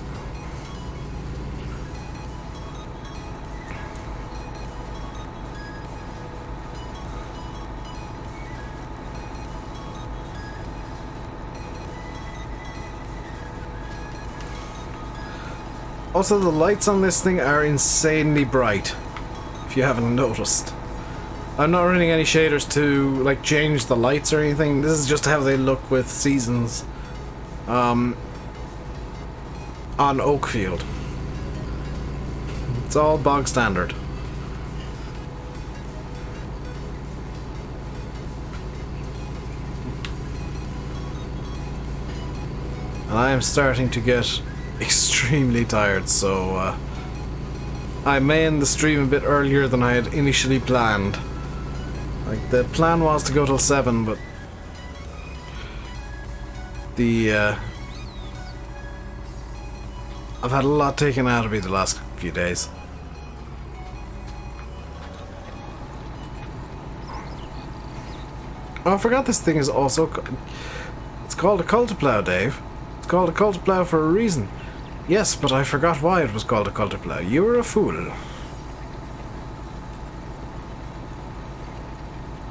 Also, the lights on this thing are insanely bright, if you haven't noticed. I'm not running any shaders to like change the lights or anything. This is just how they look with seasons on Oakfield. It's all bog standard. And I am starting to get extremely tired, so I may end the stream a bit earlier than I had initially planned. Like, the plan was to go till 7, but I've had a lot taken out of me the last few days. Oh, I forgot this thing is also... It's called a cultiplow, Dave. It's called a cultiplow for a reason. Yes, but I forgot why it was called a cultiplow. You were a fool.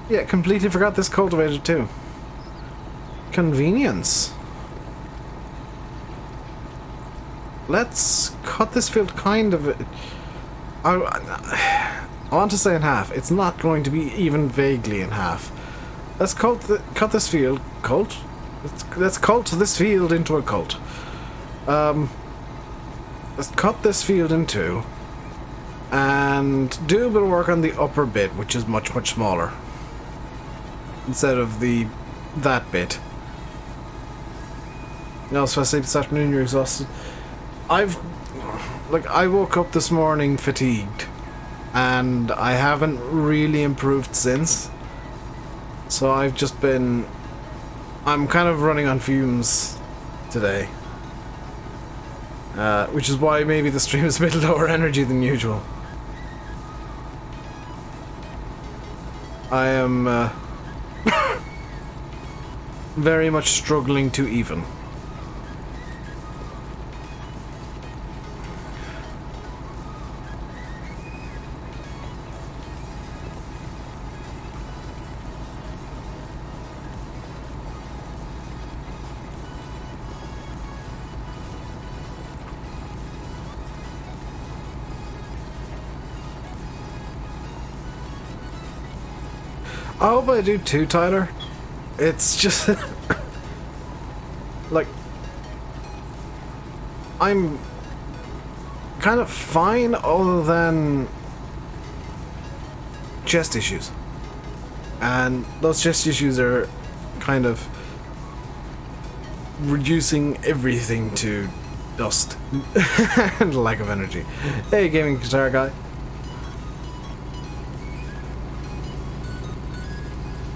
Yeah, completely forgot this cultivator too. Convenience. Let's cut this field kind of... I want to say in half. It's not going to be even vaguely in half. Let's cut this field... Cult? Let's cult this field into a cult. Let's cut this field in two and do a bit of work on the upper bit, which is much, much smaller, instead of that bit. You know, so I say this afternoon you're exhausted. I woke up this morning fatigued, and I haven't really improved since. So I've just been... I'm kind of running on fumes today. Which is why maybe the stream is a bit lower energy than usual. I am very much struggling to even. I hope I do too, Tyler. It's just... like... I'm kind of fine other than chest issues. And those chest issues are kind of reducing everything to dust and lack of energy. Hey, gaming guitar guy.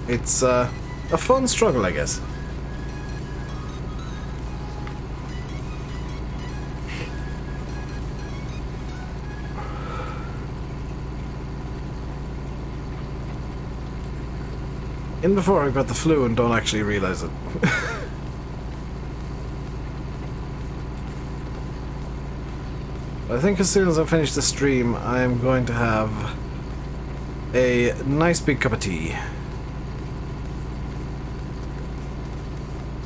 It's a fun struggle, I guess. In before I got the flu and don't actually realize it. I think as soon as I finish the stream, I am going to have a nice big cup of tea.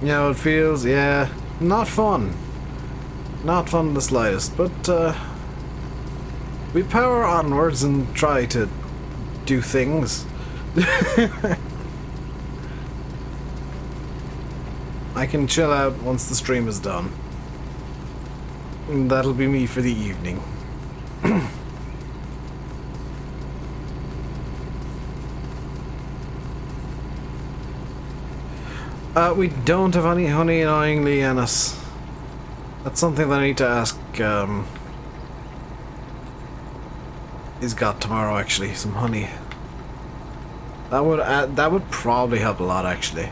You know how it feels? Yeah, not fun. Not fun the slightest, but we power onwards and try to do things. I can chill out once the stream is done. And that'll be me for the evening. We don't have any honey, annoyingly, Ennis. That's something that I need to ask, he's got tomorrow, actually, some honey. That would probably help a lot, actually.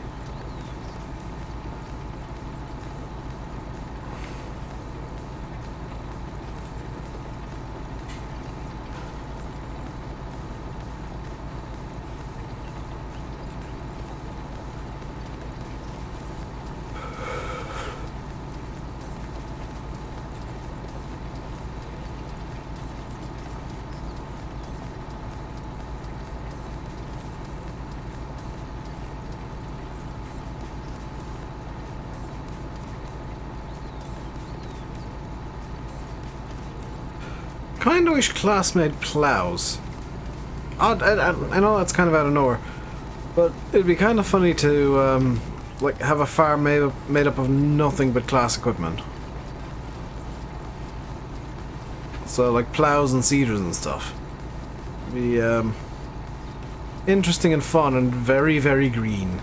Kinda wish Claas made plows. I know that's kind of out of nowhere, but it'd be kind of funny to like have a farm made up of nothing but Claas equipment. So like plows and seeders and stuff. It'd be interesting and fun and very, very green.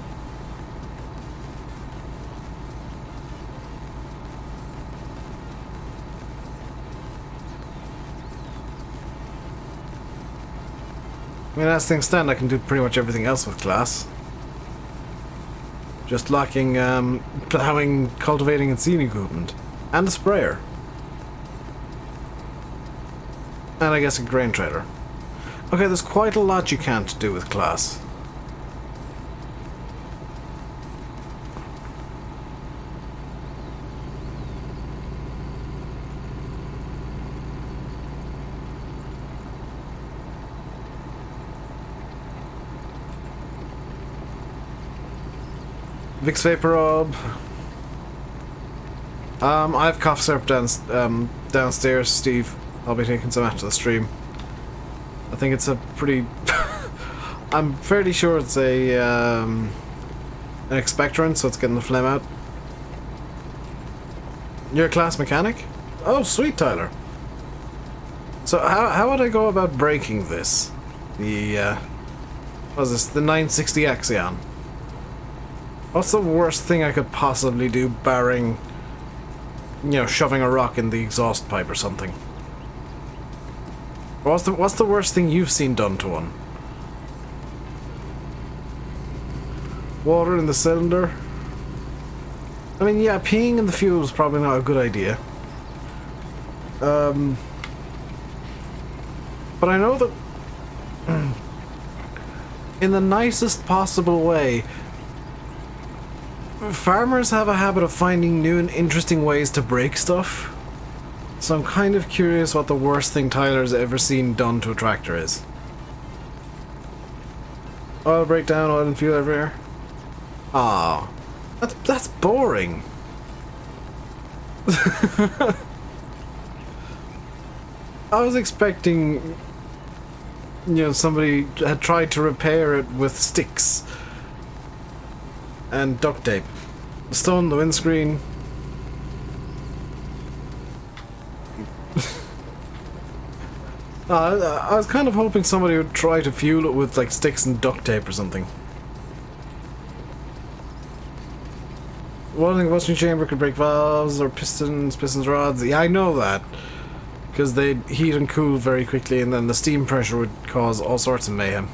I mean, as things stand, I can do pretty much everything else with Claas. Just lacking plowing, cultivating, and seeding equipment. And a sprayer. And I guess a grain trader. Okay, there's quite a lot you can't do with Claas. Vicks Vaporub. I have cough syrup downstairs, Steve. I'll be taking some after the stream. I think it's a pretty... I'm fairly sure it's a an expectorant, so it's getting the phlegm out. You're a Claas mechanic? Oh, sweet, Tyler. So how would I go about breaking this? The what is this? The 960 Axion. What's the worst thing I could possibly do, barring, you know, shoving a rock in the exhaust pipe or something? What's the worst thing you've seen done to one? Water in the cylinder? I mean, yeah, peeing in the fuel is probably not a good idea. But I know that in the nicest possible way, farmers have a habit of finding new and interesting ways to break stuff. So I'm kind of curious what the worst thing Tyler's ever seen done to a tractor is. Oil breakdown, oil and fuel everywhere. Ah, that's boring. I was expecting you know, somebody had tried to repair it with sticks and duct tape. Stone the windscreen. I was kind of hoping somebody would try to fuel it with like sticks and duct tape or something. One combustion chamber could break valves or pistons rods. Yeah, I know that. Because they'd heat and cool very quickly, and then the steam pressure would cause all sorts of mayhem.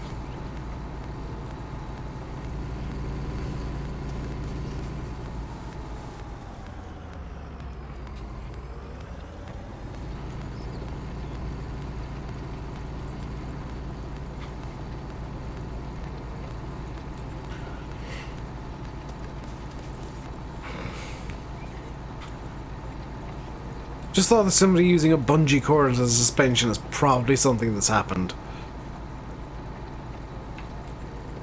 Just thought that somebody using a bungee cord as a suspension is probably something that's happened.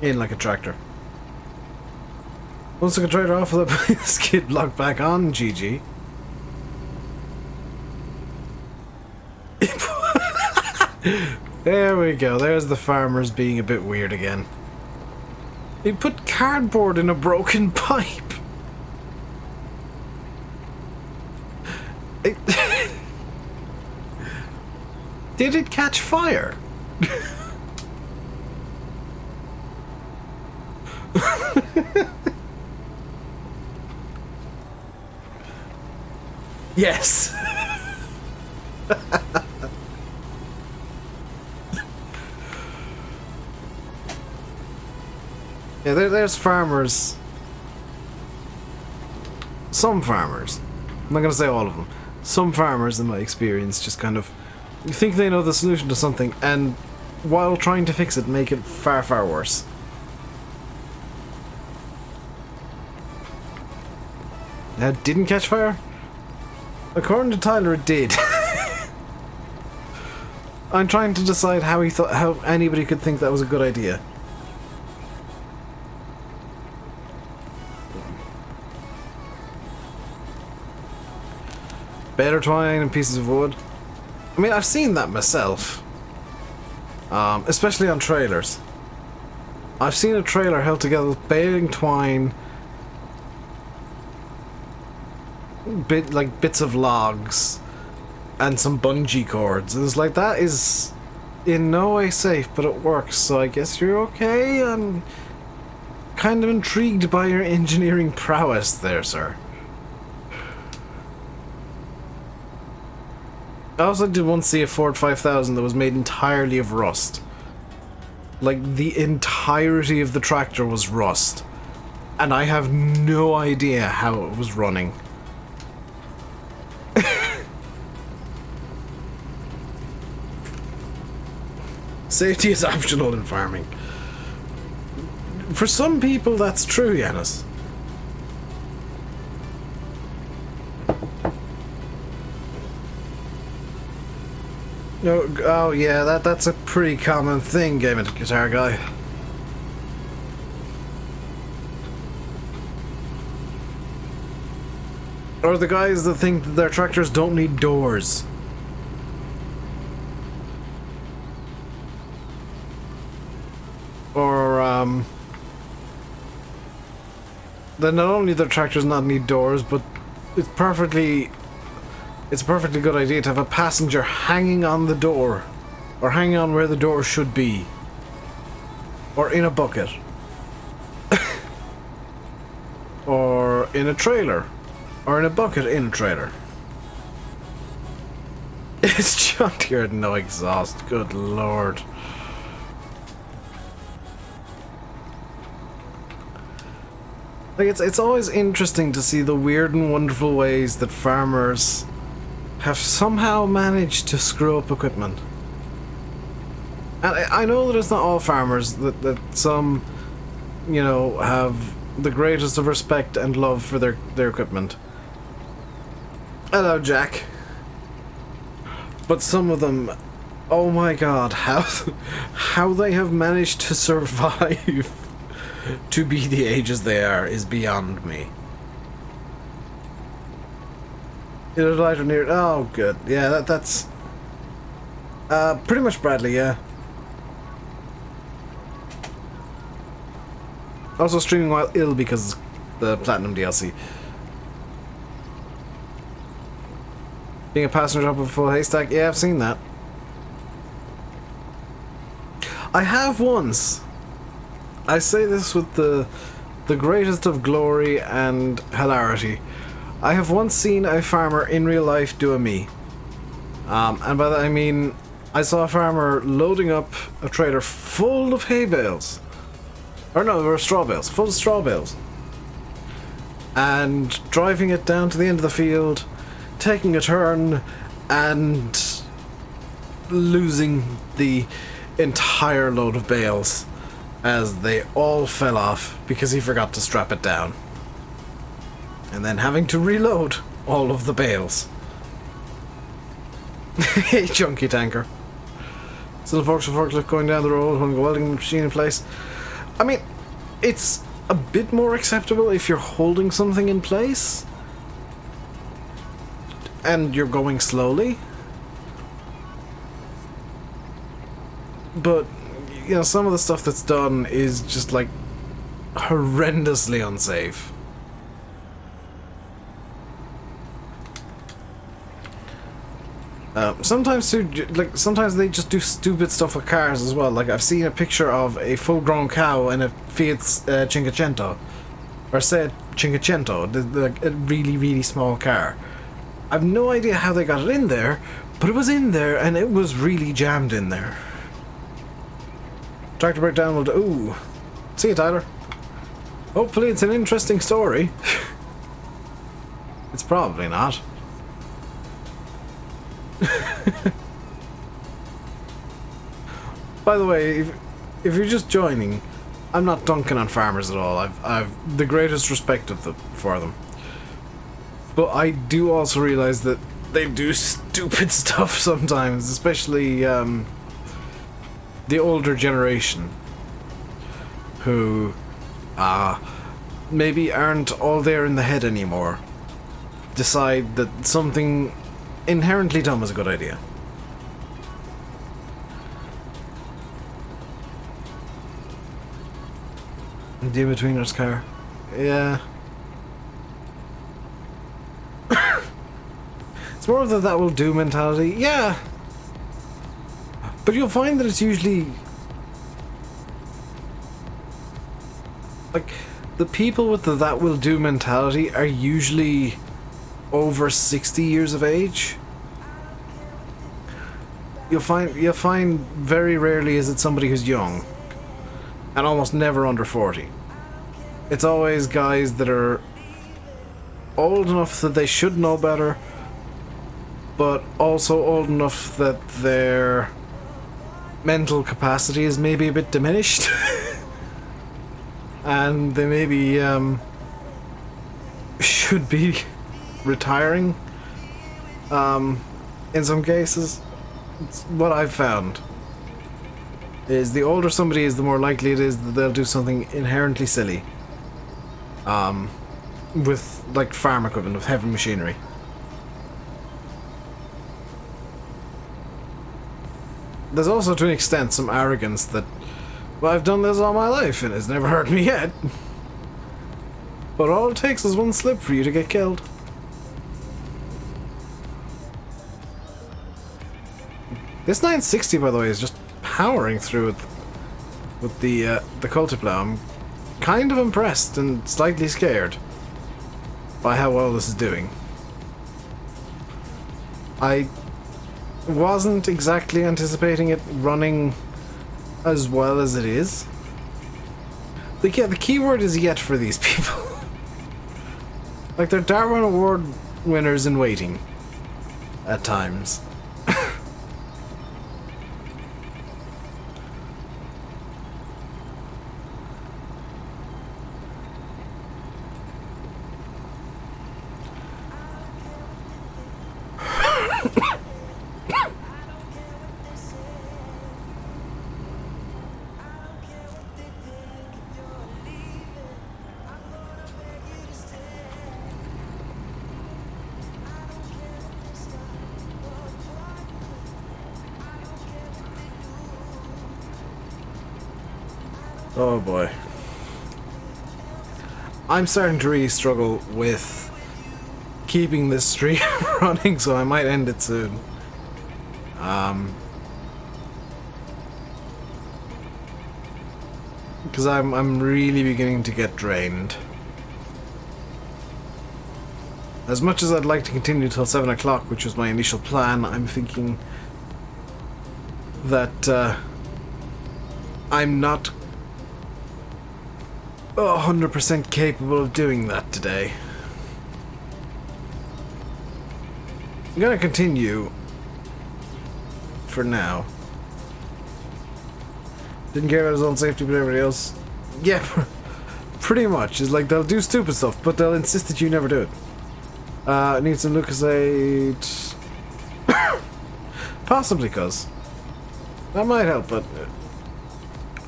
In like a tractor. Once the tractor off with the skid locked back on, GG. There we go, there's the farmers being a bit weird again. They put cardboard in a broken pipe. Did it catch fire? Yes. Yeah, there's farmers. Some farmers. I'm not gonna say all of them. Some farmers, in my experience, just kind of think they know the solution to something, and while trying to fix it, make it far, far worse. That didn't catch fire? According to Tyler, it did. I'm trying to decide how anybody could think that was a good idea. Better twine and pieces of wood. I mean, I've seen that myself. Especially on trailers. I've seen a trailer held together with baling twine, bits of logs, and some bungee cords. And it's like, that is in no way safe, but it works, so I guess you're okay. I'm kind of intrigued by your engineering prowess there, sir. I also did once see a Ford 5000 that was made entirely of rust. Like, the entirety of the tractor was rust. And I have no idea how it was running. Safety is optional in farming. For some people, that's true, Yanis. Oh yeah, that's a pretty common thing, Game of Guitar Guy. Or the guys that think that their tractors don't need doors. Or, that not only their tractors not need doors, but it's a perfectly good idea to have a passenger hanging on the door, or hanging on where the door should be, or in a bucket, or in a trailer, or in a bucket in a trailer. It's John Deere had no exhaust, good lord. Like, it's always interesting to see the weird and wonderful ways that farmers have somehow managed to screw up equipment. And I know that it's not all farmers, that some, you know, have the greatest of respect and love for their equipment. Hello, Jack. But some of them, oh my god, how they have managed to survive to be the ages they are is beyond me. Either light or near. Oh, good. Yeah, that's pretty much Bradley. Yeah. Also streaming while ill because the Platinum DLC. Being a passenger up a full haystack, yeah, I've seen that. I have once. I say this with the greatest of glory and hilarity. I have once seen a farmer in real life do a me. And by that I mean, I saw a farmer loading up a trailer full of hay bales. Or no, they were straw bales, full of straw bales. And driving it down to the end of the field, taking a turn, and losing the entire load of bales as they all fell off because he forgot to strap it down. And then having to reload all of the bales. Hey, chunky tanker. Still forklift going down the road, holding a welding machine in place. I mean, it's a bit more acceptable if you're holding something in place and you're going slowly. But, you know, some of the stuff that's done is just, like, horrendously unsafe. Sometimes too, like, sometimes they just do stupid stuff with cars as well. Like, I've seen a picture of a full-grown cow in a Fiat Cinquecento. Or said Cinquecento, like a really, really small car. I've no idea how they got it in there, but it was in there and it was really jammed in there. Tractor breakdown will do. Ooh. See you, Tyler. Hopefully it's an interesting story. It's probably not. By the way, if you're just joining, I'm not dunking on farmers at all. I've the greatest respect for them. But I do also realize that they do stupid stuff sometimes, especially the older generation who maybe aren't all there in the head anymore. Decide that something inherently dumb is a good idea. The in-betweener's car. Yeah. It's more of the that will do mentality. Yeah. But you'll find that it's usually like the people with the that will do mentality are usually over 60 years of age. You'll find very rarely is it somebody who's young, and almost never under 40. It's always guys that are old enough that they should know better, but also old enough that their mental capacity is maybe a bit diminished. And they maybe should be retiring in some cases. It's what I've found is the older somebody is, the more likely it is that they'll do something inherently silly with like farm equipment, with heavy machinery. There's also to an extent some arrogance that, well, I've done this all my life and it's never hurt me yet. But all it takes is one slip for you to get killed. This 960, by the way, is just powering through it with the Cultiplow. I'm kind of impressed and slightly scared by how well this is doing. I wasn't exactly anticipating it running as well as it is. The key word is yet for these people. Like, they're Darwin Award winners in waiting at times. Oh boy. I'm starting to really struggle with keeping this stream running, so I might end it soon. Because I'm really beginning to get drained. As much as I'd like to continue till 7 o'clock, which was my initial plan, I'm thinking that I'm not 100% capable of doing that today. I'm gonna continue for now. Didn't care about his own safety, but everybody else. Yeah, pretty much. It's like they'll do stupid stuff, but they'll insist that you never do it. Need some Lucasade. Possibly, cuz that might help, but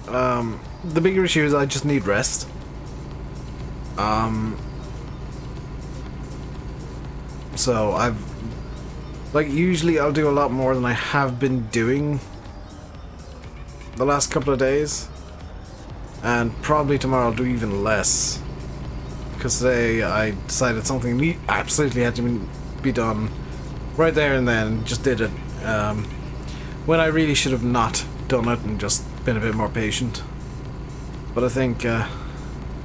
the bigger issue is I just need rest. So I've usually I'll do a lot more than I have been doing the last couple of days, and probably tomorrow I'll do even less, because today I decided something absolutely had to be done right there and then, just did it when I really should have not done it and just been a bit more patient. But I think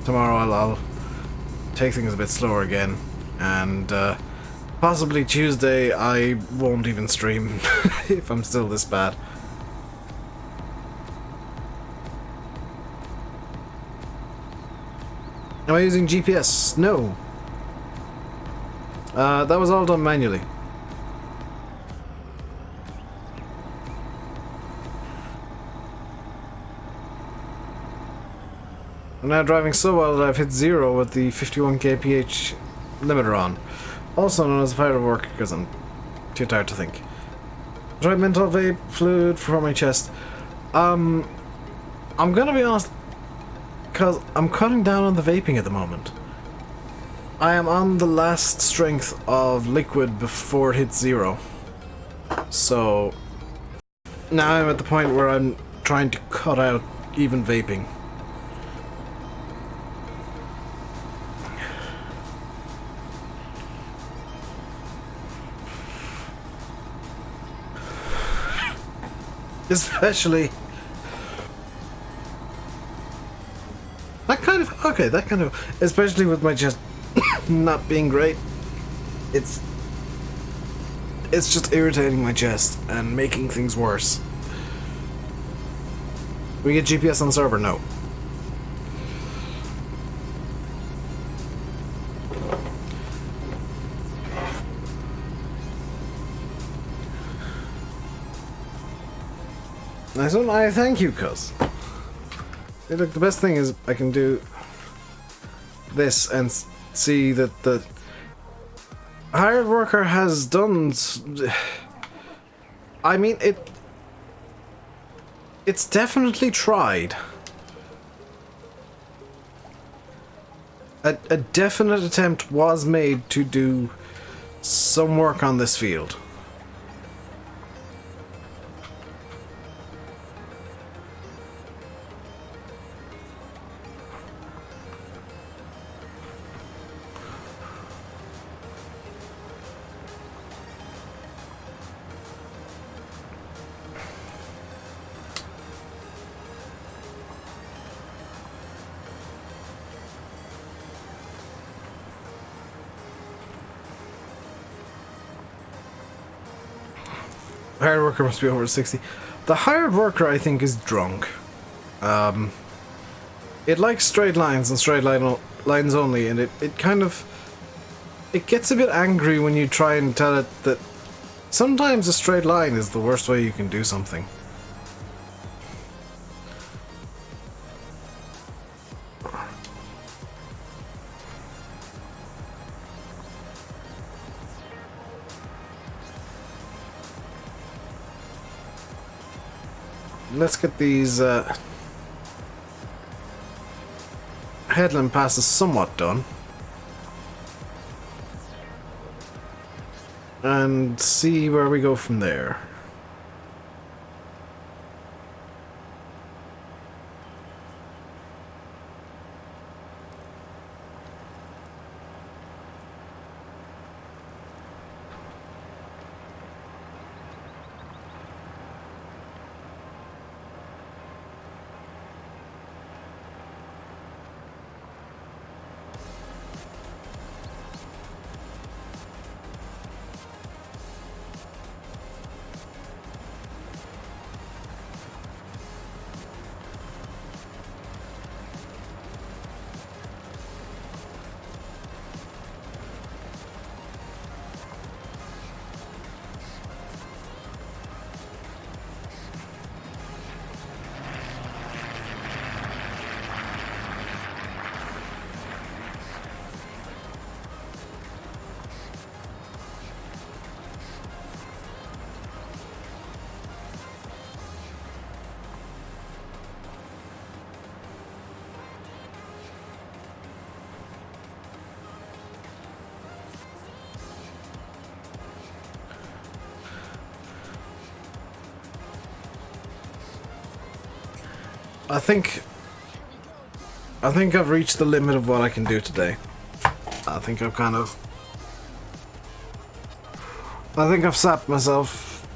tomorrow I'll take things a bit slower again, and possibly Tuesday I won't even stream if I'm still this bad. Am I using GPS? No. That was all done manually. I'm now driving so well that I've hit 0 with the 51 kph limiter on. Also known as a firework, because I'm too tired to think. Tried menthol vape fluid for my chest. I'm gonna be honest, because I'm cutting down on the vaping at the moment. I am on the last strength of liquid before it hits 0. So now I'm at the point where I'm trying to cut out even vaping. Especially that kind of, especially with my chest not being great. It's just irritating my chest and making things worse. We get GPS on the server? No. Nice one. I thank you, cuz. Hey, look, the best thing is I can do this and see that the hired worker has done. I mean, it's definitely tried. A definite attempt was made to do some work on this field. Hired worker must be over 60. The hired worker, I think, is drunk. It likes straight lines and lines only, and it kind of... It gets a bit angry when you try and tell it that sometimes a straight line is the worst way you can do something. Let's get these headland passes somewhat done. And see where we go from there. I think I've reached the limit of what I can do today. I think I've sapped myself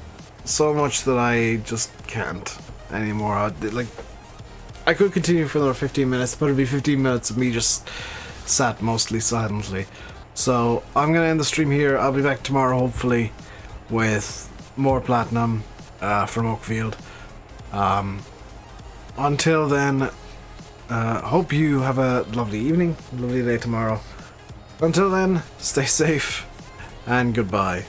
so much that I just can't anymore. I could continue for another 15 minutes, but it'd be 15 minutes of me just sat mostly silently. So I'm gonna end the stream here. I'll be back tomorrow, hopefully, with more platinum from Oakfield. Until then, hope you have a lovely evening, lovely day tomorrow. Until then, stay safe and goodbye.